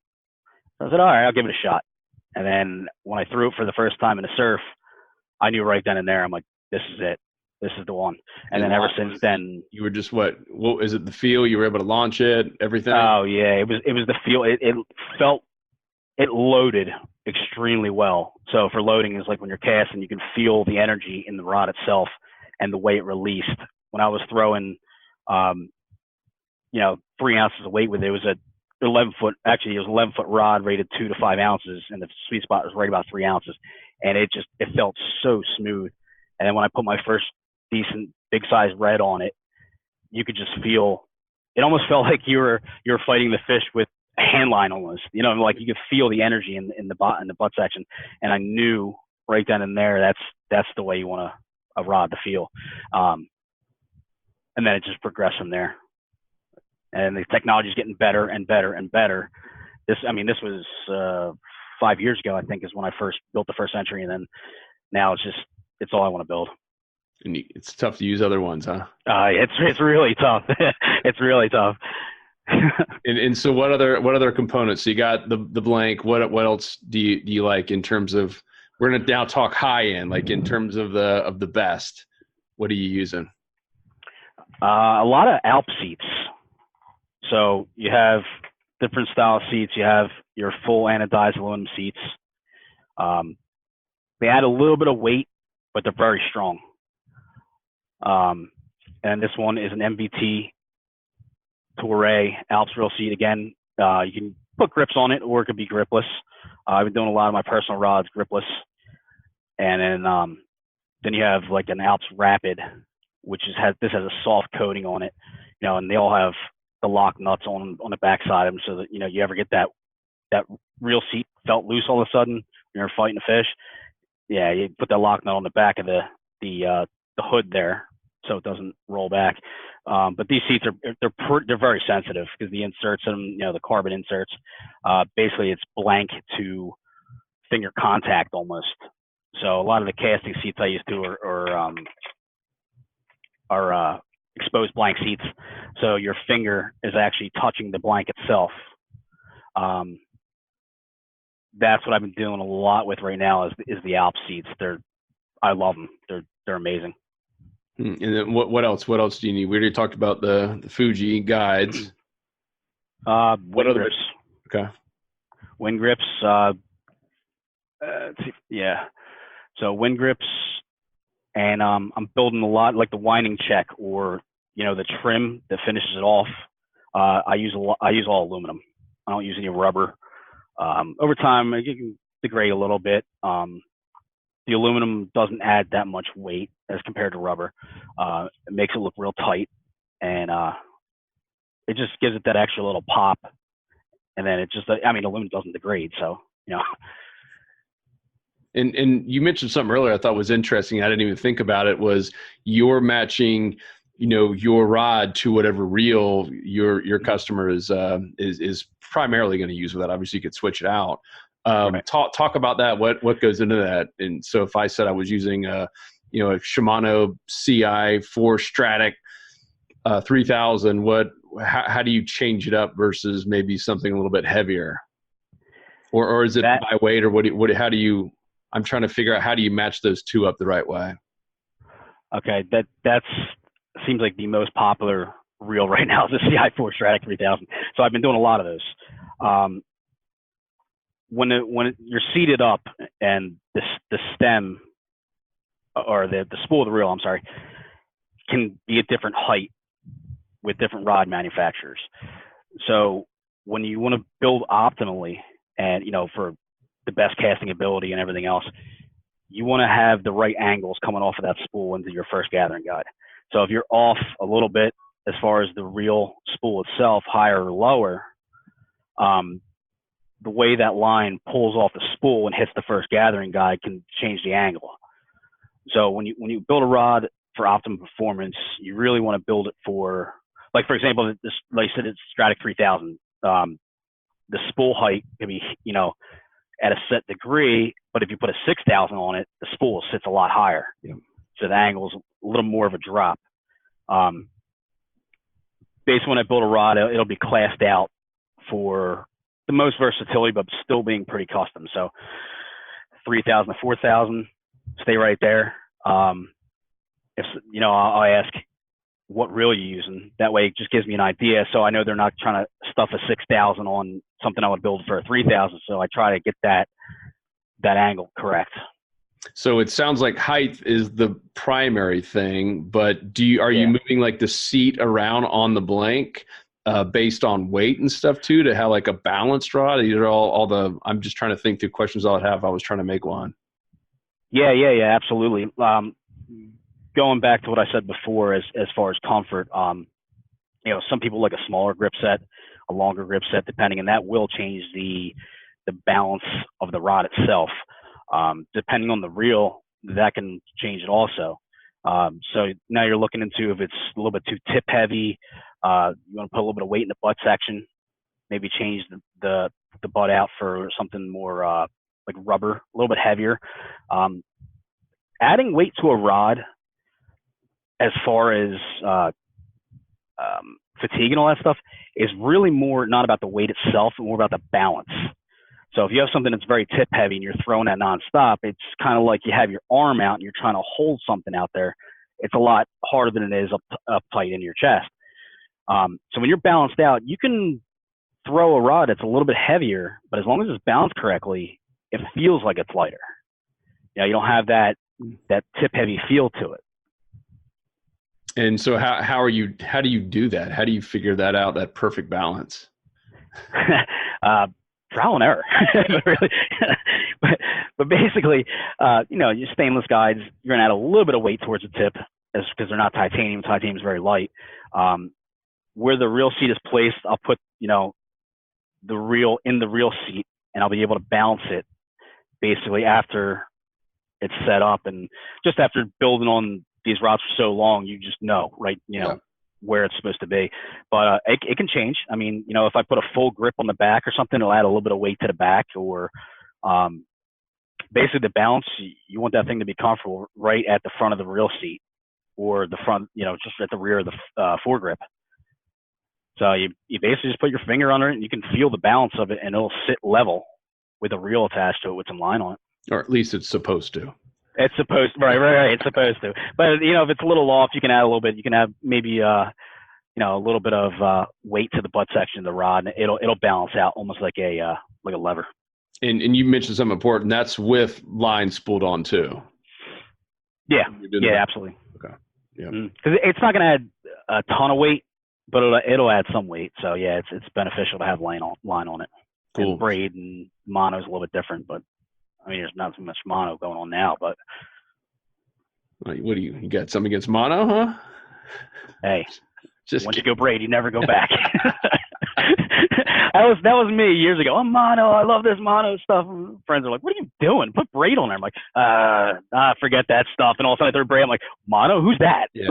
So I said, "All right, I'll give it a shot." And then when I threw it for the first time in the surf, I knew right then and there, I'm like, "This is it. This is the one." And then ever since then, you were just what is it? The feel? You were able to launch it, everything? Oh yeah, it was the feel. It loaded extremely well. So for loading is like when you're casting, you can feel the energy in the rod itself and the way it released. When I was throwing, 3 ounces of weight with it, it was a 11-foot rod rated 2 to 5 ounces, and the sweet spot was right about 3 ounces, and it felt so smooth. And then when I put my first decent big size red on it, you could just feel. It almost felt like you were fighting the fish with a hand line almost, like you could feel the energy in the butt section. And I knew right then and there, that's the way you want a rod to feel. And then it just progressed from there. And the technology is getting better and better and better. This was 5 years ago, I think, is when I first built the first Century. And then now it's all I want to build. And it's tough to use other ones, huh? It's really tough. It's really tough. and so what other components? So you got the blank. What else do you like in terms of? We're gonna now talk high end, like in terms of the best. What are you using? A lot of Alp seats. So you have different style seats. You have your full anodized aluminum seats. They add a little bit of weight, but they're very strong. And this one is an MVT Touray Alps Real seat. Again, you can put grips on it, or it could be gripless. I've been doing a lot of my personal rods gripless. And then you have like an Alps Rapid, which has a soft coating on it, and they all have the lock nuts on the backside of them, so that you ever get that real seat felt loose all of a sudden when you're fighting a fish. Yeah, you put that lock nut on the back of the hood there, so it doesn't roll back. But these seats they're very sensitive because the inserts in them, the carbon inserts, basically it's blank to finger contact almost. So a lot of the casting seats I used to are exposed blank seats. So your finger is actually touching the blank itself. That's what I've been doing a lot with right now is the Alp seats. I love them. They're amazing. And then what else? What else do you need? We already talked about the Fuji guides. Wind grips. Okay. Wind grips. Let's see. Yeah. So wind grips, and I'm building a lot like the winding check or the trim that finishes it off. I use all aluminum. I don't use any rubber. Over time, it can degrade a little bit. The aluminum doesn't add that much weight as compared to rubber. It makes it look real tight, and it just gives it that extra little pop. And then aluminum doesn't degrade, so. And you mentioned something earlier I thought was interesting. I didn't even think about it. Was you're matching, your rod to whatever reel your customer is primarily going to use with that. Obviously, you could switch it out. Right. Talk about that. What goes into that? And so if I said I was using a Shimano CI 4 Stratic 3000, how do you change it up versus maybe something a little bit heavier, or is it by weight, or how do you? I'm trying to figure out how do you match those two up the right way. Okay, that's seems like the most popular reel right now is the CI 4 Stratic 3000. So I've been doing a lot of those. When you're seated up and the stem or the spool of the reel, can be a different height with different rod manufacturers. So when you want to build optimally and for the best casting ability and everything else, you want to have the right angles coming off of that spool into your first gathering guide. So if you're off a little bit as far as the reel spool itself, higher or lower, the way that line pulls off the spool and hits the first gathering guide can change the angle. So when you build a rod for optimum performance, you really want to build it for, like for example, this, like I said, it's Stratic 3000. The spool height can be at a set degree, but if you put a 6000 on it, the spool sits a lot higher. Yeah. So the angle's a little more of a drop. Basically, when I build a rod, it'll be classed out for the most versatility, but still being pretty custom. So 3000 to 4000, stay right there. If I'll ask what reel you're using. That way, it just gives me an idea. So I know they're not trying to stuff a 6000 on something I would build for a 3000. So I try to get that angle correct. So it sounds like height is the primary thing, but are you moving like the seat around on the blank based on weight and stuff too to have like a balanced rod? These are all I'm just trying to think through questions I'll have. I was trying to make one. Yeah, absolutely. Going back to what I said before, as far as comfort, some people like a smaller grip set, a longer grip set, depending, and that will change the balance of the rod itself. Depending on the reel, that can change it also. So now you're looking into if it's a little bit too tip heavy, you want to put a little bit of weight in the butt section, maybe change the butt out for something more like rubber, a little bit heavier. Adding weight to a rod, as far as fatigue and all that stuff, is really more not about the weight itself, but more about the balance. So if you have something that's very tip heavy and you're throwing that nonstop, it's kind of like you have your arm out and you're trying to hold something out there. It's a lot harder than it is up tight in your chest. So when you're balanced out, you can throw a rod that's a little bit heavier, but as long as it's balanced correctly, it feels like it's lighter. You don't have that tip heavy feel to it. And so how do you do that? How do you figure that out, that perfect balance? Trial and error. Really. but basically, your stainless guides, you're going to add a little bit of weight towards the tip because they're not titanium. Titanium is very light. Where the reel seat is placed, I'll put, the reel in the reel seat, and I'll be able to balance it basically after it's set up. And just after building on these rods for so long, you just know, right? Where it's supposed to be, but it can change. I mean, if I put a full grip on the back or something, it'll add a little bit of weight to the back, or basically the balance. You want that thing to be comfortable right at the front of the reel seat, or the front, just at the rear of the foregrip. So you basically just put your finger under it, and you can feel the balance of it, and it'll sit level with a reel attached to it with some line on it. Or at least it's supposed to. It's supposed to, right. It's supposed to. But, if it's a little off, you can add a little bit. You can have maybe, a little bit of weight to the butt section of the rod, and it'll balance out almost like a lever. And you mentioned something important. That's with line spooled on too. Yeah, absolutely. Okay. Yeah. Because it's not going to add a ton of weight, but it'll add some weight. So yeah, it's beneficial to have line on it. Cool. And braid and mono is a little bit different, but I mean, there's not so much mono going on now. But what do you got? Something against mono, huh? Hey, once you go braid, you never go back. That was me years ago. I'm mono. I love this mono stuff. And friends are like, "What are you doing? Put braid on there." I'm like, forget that stuff. And all of a sudden I throw braid. I'm like, mono? Who's that? Yeah,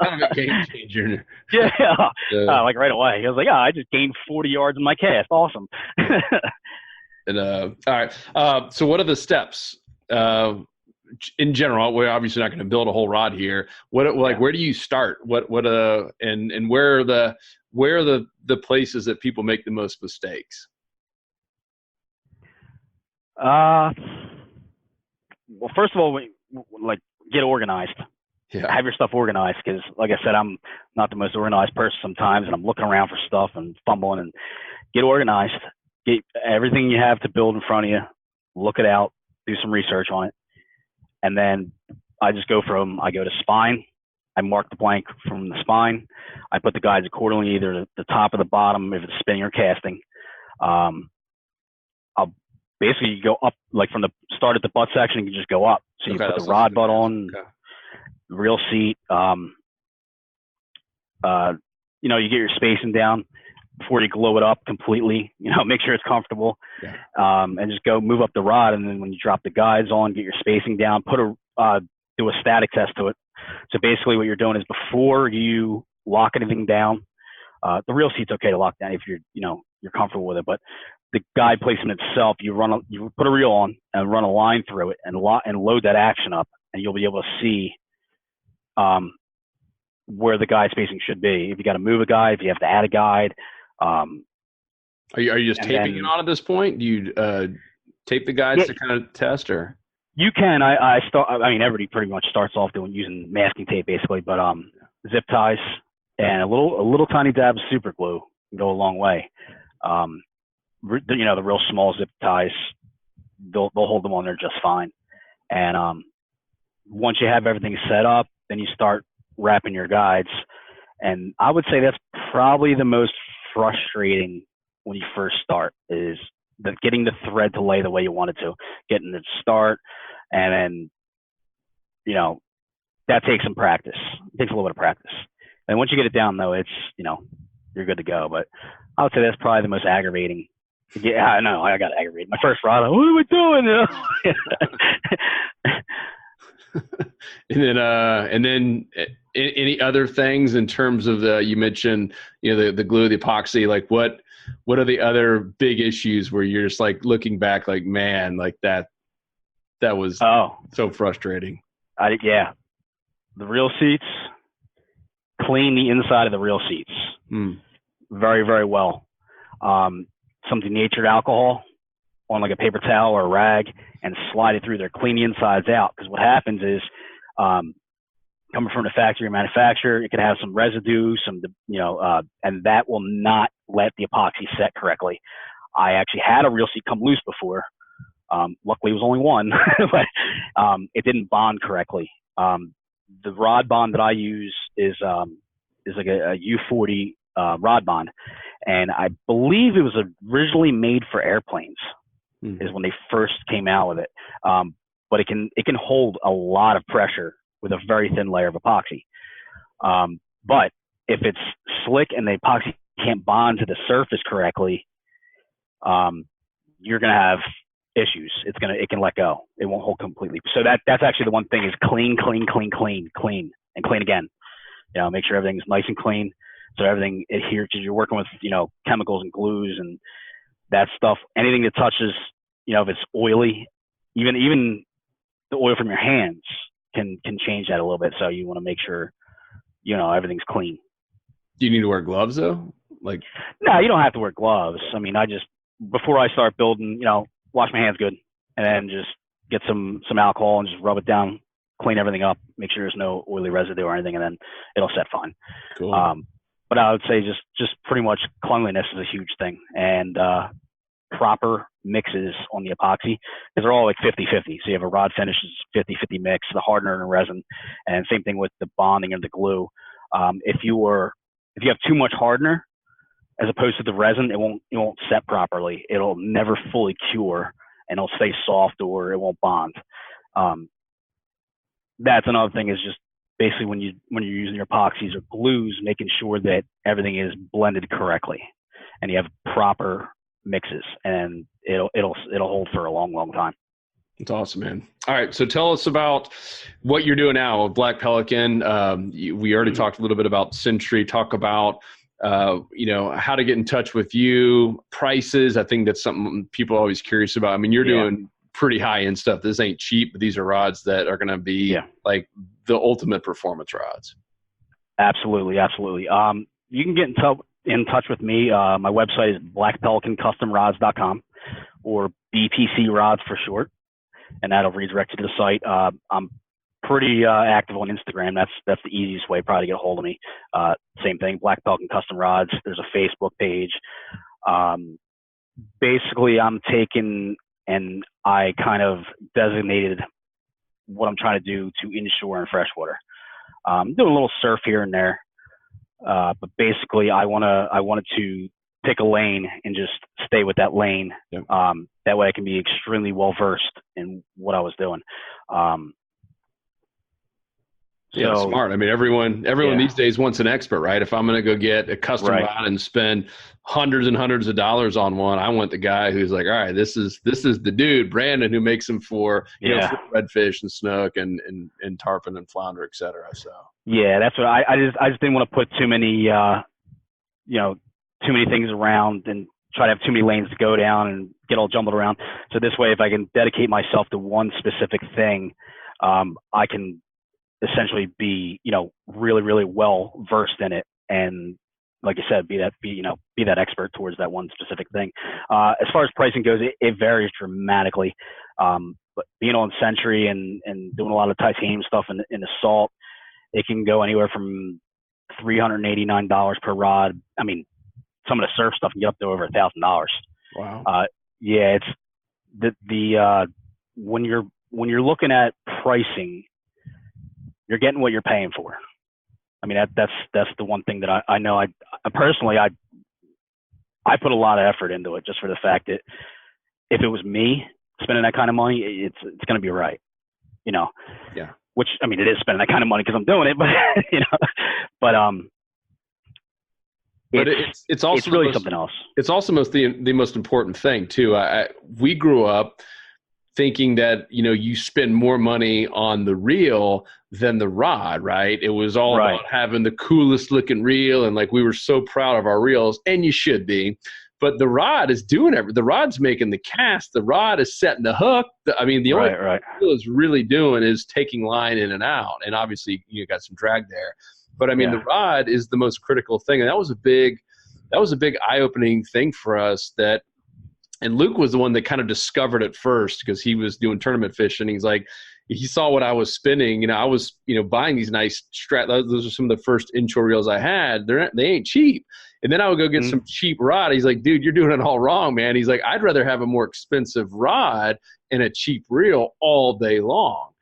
kind of a game changer. Yeah. Like right away. I was like, I just gained 40 yards in my cast. Awesome. And all right. So what are the steps? In general, we're obviously not going to build a whole rod here. Where do you start? And where are the places that people make the most mistakes? Well, first of all, get organized. Yeah. Have your stuff organized, because like I said, I'm not the most organized person sometimes, and I'm looking around for stuff and fumbling. And get organized. Get everything you have to build in front of you. Look it out. Do some research on it. And then I go to spine. I mark the blank from the spine. I put the guides accordingly, either the top or the bottom, if it's spinning or casting. I'll basically go up, like from the start at the butt section, you can just go up. So you put the rod butt on, the reel seat. You get your spacing down before you glow it up completely. Make sure it's comfortable. Yeah. And just move up the rod, and then when you drop the guides on, get your spacing down. Do a static test to it. So basically, what you're doing is, before you lock anything down, the reel seat's okay to lock down if you're comfortable with it. But the guide placement itself, you put a reel on and run a line through it and load that action up, and you'll be able to see where the guide spacing should be. If you got to move a guide, if you have to add a guide. Are you just taping it on at this point? Do you tape the guides to kind of test, or? You can. Everybody pretty much starts off using masking tape basically, but zip ties and a little tiny dab of super glue can go a long way. The real small zip ties, they'll hold them on there just fine. And once you have everything set up, then you start wrapping your guides. And I would say that's probably the most frustrating when you first start, is getting the thread to lay the way you want it to, getting it to start. And then, that takes some practice. It takes a little bit of practice. And once you get it down, though, it's, you're good to go. But I would say that's probably the most aggravating. Yeah, I know. I got aggravated. My first rod, what are we doing? And then any other things in terms of you mentioned, the glue, the epoxy, like what are the other big issues where you're just like looking back, like, man, like that was so frustrating. The reel seats, clean the inside of the reel seats very, very well. Some denatured alcohol on like a paper towel or a rag and slide it through there, clean the insides out. Because what happens is, coming from the factory manufacturer, it can have some residue, and that will not let the epoxy set correctly. I actually had a reel seat come loose before. Luckily, it was only one, but it didn't bond correctly. The rod bond that I use is like a U40 rod bond, and I believe it was originally made for airplanes. Is when they first came out with it. But it can hold a lot of pressure with a very thin layer of epoxy. But if it's slick and the epoxy can't bond to the surface correctly, you're gonna have issues. It can let go. It won't hold completely. So that's actually the one thing, is clean, and clean again. Make sure everything's nice and clean, so everything adheres, because you're working with chemicals and glues and that stuff. Anything that touches, if it's oily, even the oil from your hands can change that a little bit. So you want to make sure everything's clean. Do you need to wear gloves though? No, you don't have to wear gloves. I mean, before I start building, wash my hands good, and then just get some alcohol and just rub it down, clean everything up, make sure there's no oily residue or anything, and then it'll set fine. Cool. But I would say just pretty much cleanliness is a huge thing, and proper mixes on the epoxy, because they're all like 50-50. So you have a rod finish is 50-50 mix, the hardener and the resin, and same thing with the bonding and the glue. If you have too much hardener as opposed to the resin, it won't set properly. It'll never fully cure, and it'll stay soft, or it won't bond. That's another thing, is just basically when you're using your epoxies or glues, making sure that everything is blended correctly and you have proper mixes, and it'll hold for a long time. That's awesome, man. All right, so tell us about what you're doing now with Black Pelican. We already talked a little bit about Century. Talk about how to get in touch with you, prices. I think that's something people are always curious about. I mean, you're doing pretty high-end stuff. This ain't cheap, but these are rods that are going to be like the ultimate performance rods. Absolutely. You can get in touch with me. My website is blackpelicancustomrods.com, or BPC Rods for short, and that'll redirect you to the site. I'm pretty active on Instagram. That's the easiest way probably to get a hold of me. Same thing, Black Pelican Custom Rods. There's a Facebook page. Basically, I'm taking, and I kind of designated what I'm trying to do to inshore and freshwater. I'm doing a little surf here and there, but basically I wanted to pick a lane and just stay with that lane. Yep. That way I can be extremely well versed in what I was doing. Yeah, smart. I mean, everyone these days wants an expert, right? If I'm going to go get a custom rod and spend hundreds and hundreds of dollars on one, I want the guy who's like, all right, this is the dude, Brandon, who makes them for for redfish and snook and tarpon and flounder, et cetera. So that's what I just didn't want to put too many too many things around and try to have too many lanes to go down and get all jumbled around. So this way, if I can dedicate myself to one specific thing, I can essentially be, really, really well versed in it. And like I said, be that expert towards that one specific thing. As far as pricing goes, it varies dramatically. But being on Century and doing a lot of titanium stuff in the salt, it can go anywhere from $389 per rod. I mean, some of the surf stuff can get up to over $1,000. Wow. It's the when you're looking at pricing, you're getting what you're paying for. I mean, that's the one thing that I know. I personally put a lot of effort into it, just for the fact that if it was me spending that kind of money, it's going to be right, Yeah. Which, I mean, it is spending that kind of money because I'm doing it, but it's also really something else. It's also the most important thing too. We grew up thinking that, you spend more money on the reel than the rod, right? It was all about having the coolest looking reel. And like, we were so proud of our reels, and you should be, but the rod is doing everything. The rod's making the cast. The rod is setting the hook. The only thing the reel is really doing is taking line in and out. And obviously you got some drag there, but I mean, the rod is the most critical thing. And that was a big eye-opening thing for us, and Luke was the one that kind of discovered it first, because he was doing tournament fishing. He's like, he saw what I was spinning. I was, buying these nice those are some of the first inshore reels I had. They ain't cheap. And then I would go get some cheap rod. He's like, dude, you're doing it all wrong, man. He's like, I'd rather have a more expensive rod and a cheap reel all day long.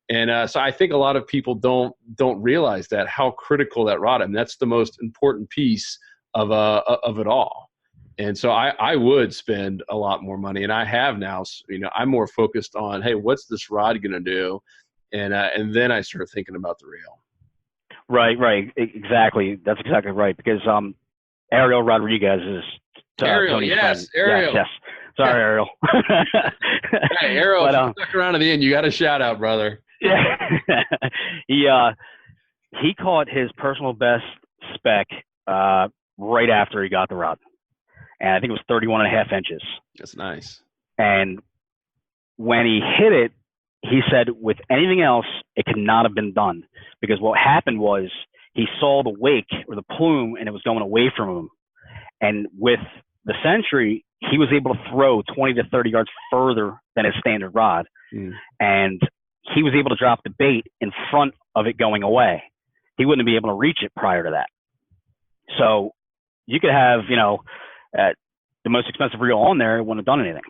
And so I think a lot of people don't realize that, how critical that rod is. And that's the most important piece of it all. And so I would spend a lot more money, and I have now. I'm more focused on, hey, what's this rod going to do, and then I start thinking about the reel. Right, exactly. That's exactly right. Because Ariel Rodriguez is Ariel, Tony's yes, friend. Ariel. Yes. Sorry, Ariel. Hey, Ariel, if you stuck around to the end, you got a shout out, brother. Yeah. He caught his personal best spec right after he got the rod. And I think it was 31 and a half inches. That's nice. And when he hit it, he said with anything else, it could not have been done, because what happened was he saw the wake or the plume and it was going away from him. And with the Century, he was able to throw 20 to 30 yards further than his standard rod. And he was able to drop the bait in front of it going away. He wouldn't be able to reach it prior to that. So you could have, the most expensive reel on there, it wouldn't have done anything.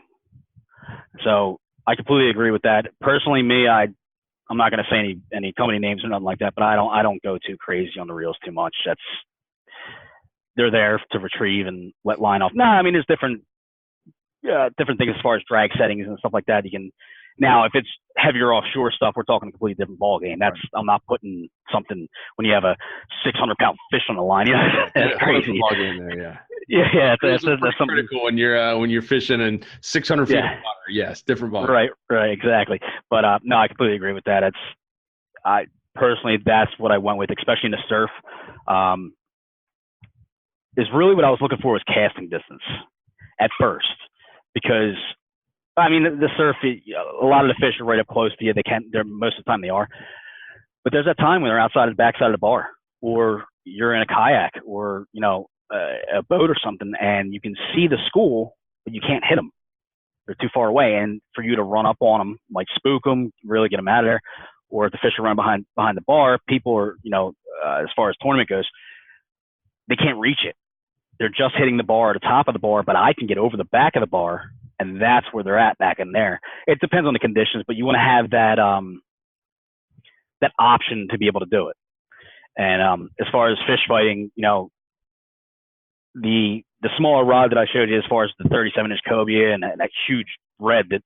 So I completely agree with that. Personally, I'm not going to say any company names or nothing like that, but I don't go too crazy on the reels too much. They're there to retrieve and let line off. There's different things as far as drag settings and stuff like that. Now, if it's heavier offshore stuff, we're talking a completely different ball game. I'm not putting something when you have a 600-pound fish on the line. That's crazy. Ball game there, yeah. Yeah, that's something critical when you're fishing in 600 feet of water. Yes, different ball. Right, exactly. But no, I completely agree with that. Personally, that's what I went with, especially in the surf. Is really what I was looking for was casting distance at first, because the surf, a lot of the fish are right up close to you. They're most of the time they are, but there's that time when they're outside of the backside of the bar, or you're in a kayak, or a boat or something, and you can see the school, but you can't hit them. They're too far away, and for you to run up on them, like spook them, really get them out of there, or if the fish are running behind the bar, people are, as far as tournament goes, they can't reach it. They're just hitting the bar at the top of the bar, but I can get over the back of the bar, and that's where they're at back in there. It depends on the conditions, but you want to have that option to be able to do it. And as far as fish fighting, the smaller rod that I showed you, as far as the 37-inch cobia and that huge red that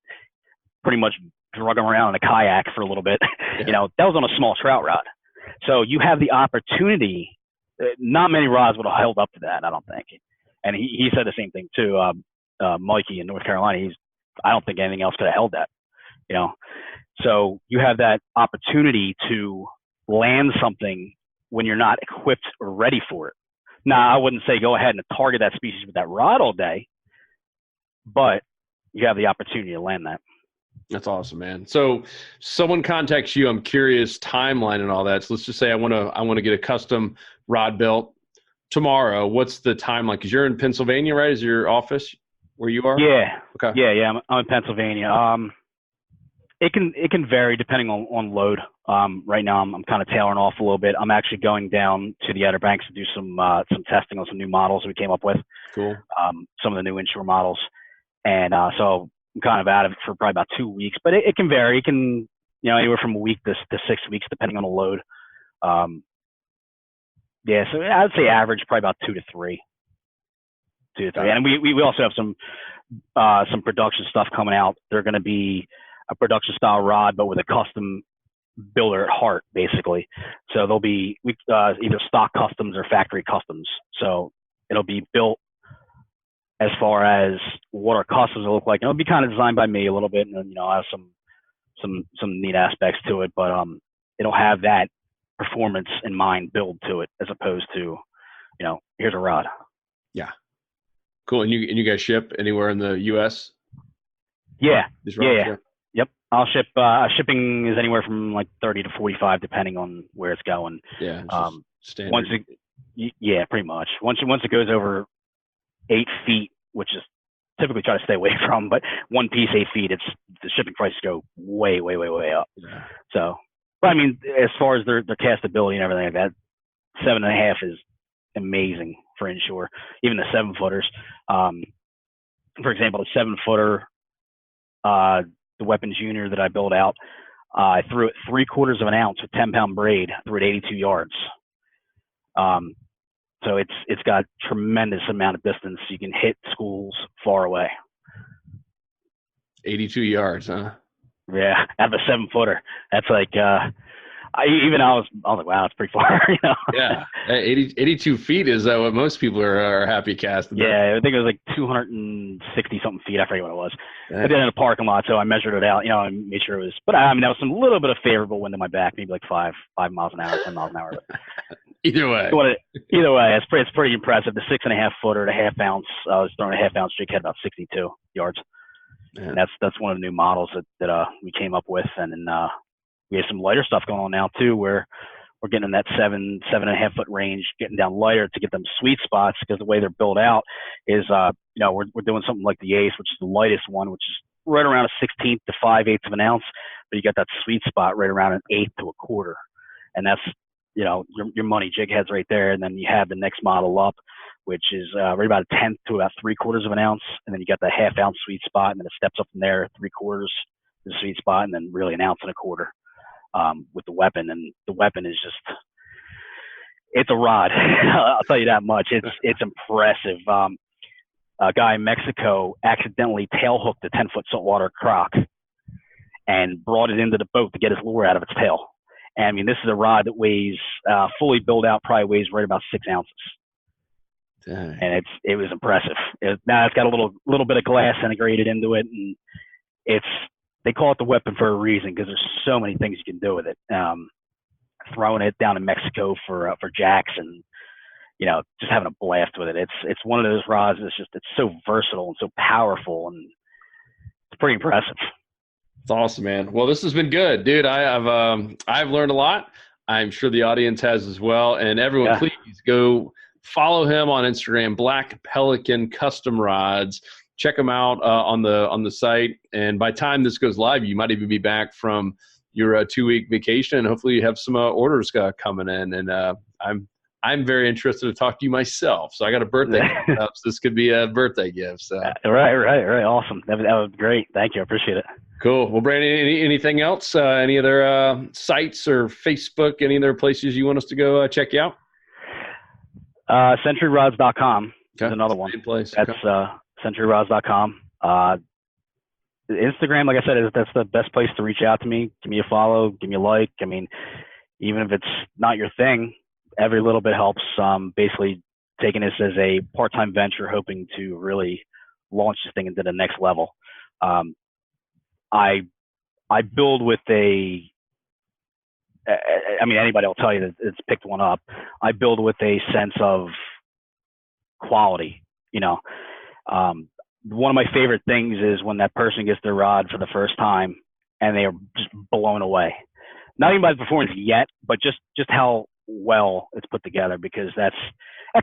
pretty much drug them around in a kayak for a little bit, that was on a small trout rod. So you have the opportunity. Not many rods would have held up to that, I don't think. And he said the same thing too. Mikey in North Carolina, I don't think anything else could have held that. So you have that opportunity to land something when you're not equipped or ready for it. Now, I wouldn't say go ahead and target that species with that rod all day, but you have the opportunity to land that. That's awesome, man. So someone contacts you, I'm curious, timeline and all that. So let's just say I want to get a custom rod built tomorrow. What's the timeline? Because you're in Pennsylvania, right? Is your office where you are? Yeah. Okay. Yeah. I'm in Pennsylvania. It can vary depending on load. Right now I'm kind of tailoring off a little bit. I'm actually going down to the Outer Banks to do some testing on some new models we came up with. Cool. Some of the new inshore models. And so I'm kind of out of it for probably about 2 weeks, but it can vary. It can, anywhere from a week to 6 weeks, depending on the load. So I would say average probably about 2 to 3. 2 to 3. And we also have some production stuff coming out. They're going to be a production style rod, but with a custom builder at heart, basically. So they'll be either stock customs or factory customs. So it'll be built as far as what our customs will look like. And it'll be kind of designed by me a little bit, and then I have some neat aspects to it, but it'll have that performance in mind build to it, as opposed to here's a rod. Yeah, cool. And you guys ship anywhere in the U.S.? Yeah. Yeah. Yep. I'll ship. Shipping is anywhere from like 30 to 45, depending on where it's going. Yeah. Standard. Pretty much. Once it goes over 8 feet, which is typically try to stay away from, but one piece 8 feet, the shipping prices go way up. Yeah. So, but as far as their castability and everything like that, 7.5 is amazing for inshore. Even the 7-footers. For example, the 7-footer, the Weapon Junior that I built out, I threw it 3/4 of an ounce with 10-pound braid, threw it 82 yards. So it's got tremendous amount of distance. You can hit schools far away. 82 yards, huh? Yeah, out of a 7-footer. That's like I was like, wow, that's pretty far. Yeah, 82 feet is what most people are happy casting. Yeah, I think it was like 260 something feet. I forget what it was. I did it in a parking lot, so I measured it out. And made sure it was. But that was some little bit of favorable wind in my back, maybe like 5 miles an hour, 10 miles an hour. Either way, it's pretty impressive. The 6.5-footer, the half ounce, I was throwing a half ounce jig, had about 62 yards. Yeah. And that's one of the new models that we came up with, and then we have some lighter stuff going on now too, where we're getting in that 7.5 foot range, getting down lighter to get them sweet spots, because the way they're built out is, we're doing something like the Ace, which is the lightest one, which is right around a 16th to 5/8 of an ounce, but you got that sweet spot right around an 1/8 to a quarter. And that's, your money jig heads right there. And then you have the next model up, which is right about a 1/10 to about 3/4 of an ounce. And then you got the 1/2 ounce sweet spot, and then it steps up from there, 3/4 the sweet spot, and then really 1 1/4 ounce with the weapon. And the weapon is just, it's a rod. I'll tell you that much. It's impressive. A guy in Mexico accidentally tail hooked a 10-foot saltwater croc and brought it into the boat to get his lure out of its tail. And I mean, this is a rod that weighs, fully built out, probably weighs right about 6 ounces. Dang. And it was impressive. Now it's got a little bit of glass integrated into it, and they call it the weapon for a reason, because there's so many things you can do with it. Throwing it down in Mexico for jacks, and just having a blast with it. It's one of those rods it's so versatile and so powerful, and it's pretty impressive. It's awesome, man. Well, this has been good, dude. I've learned a lot. I'm sure the audience has as well. And everyone, please go follow him on Instagram, Black Pelican Custom Rods. Check him out on the site. And by the time this goes live, you might even be back from your 2-week vacation, and hopefully you have some orders coming in. And I'm very interested to talk to you myself. So I got a birthday coming up, so this could be a birthday gift. So Right. Awesome. That was great. Thank you. I appreciate it. Cool. Well, Brandon, anything else? Any other sites or Facebook? Any other places you want us to go check you out? CenturyRods.com is another one. Place. That's CenturyRods.com. Instagram, like I said, that's the best place to reach out to me. Give me a follow. Give me a like. I mean, even if it's not your thing, every little bit helps. Basically taking this as a part-time venture, hoping to really launch this thing into the next level. I build with anybody will tell you that it's picked one up. I build with a sense of quality. One of my favorite things is when that person gets their rod for the first time and they are just blown away. Not even by the performance yet, but just how well it's put together, because that's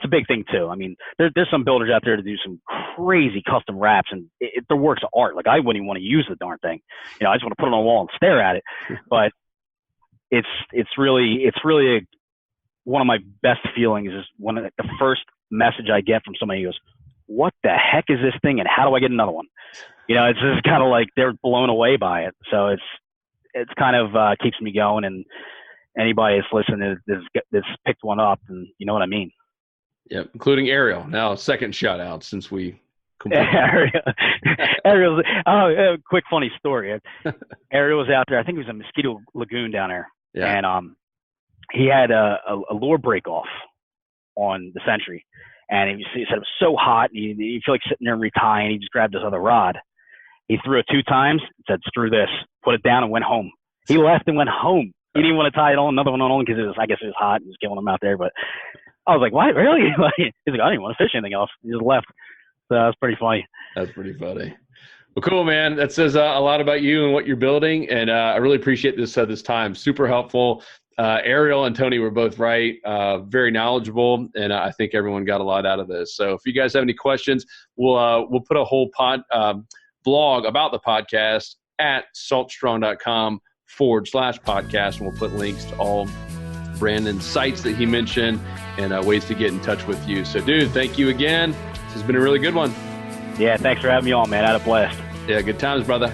a big thing too. I mean, there's some builders out there to do some crazy custom wraps, and they're works of art. Like, I wouldn't even want to use the darn thing. I just want to put it on the wall and stare at it. But it's really one of my best feelings is when the first message I get from somebody who goes, "What the heck is this thing, and how do I get another one?" It's just kind of like they're blown away by it. So it's kind of keeps me going, and anybody that's listening that's picked one up, and you know what I mean. Yeah, including Ariel. Now, second shout out since we completed. Ariel's quick funny story. Ariel was out there. I think it was a Mosquito Lagoon down there, and he had a lure break off on the Century, and he said it was so hot. You feel like sitting there and retying. He just grabbed his other rod. He threw it 2 times. Said, "Screw this." Put it down and went home. He left and went home. He didn't want to tie it on another one on because I guess it was hot and was killing him out there. But I was like, "What? Really?" He's like, "I didn't want to fish anything else." He just left. So that was pretty funny. That's pretty funny. Well, cool, man. That says a lot about you and what you're building, and I really appreciate this time. Super helpful. Ariel and Tony were both right. Very knowledgeable, and I think everyone got a lot out of this. So if you guys have any questions, we'll put a whole blog about the podcast at saltstrong.com/podcast, and we'll put links to all Brandon's sites that he mentioned and ways to get in touch with you. So, dude, thank you again. This has been a really good one. Yeah, thanks for having me on, man. I had a blast. Yeah, good times, brother.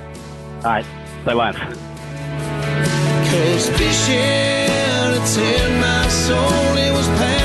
All right, stay lines. 'Cause fishing, it's in my soul, it was pain.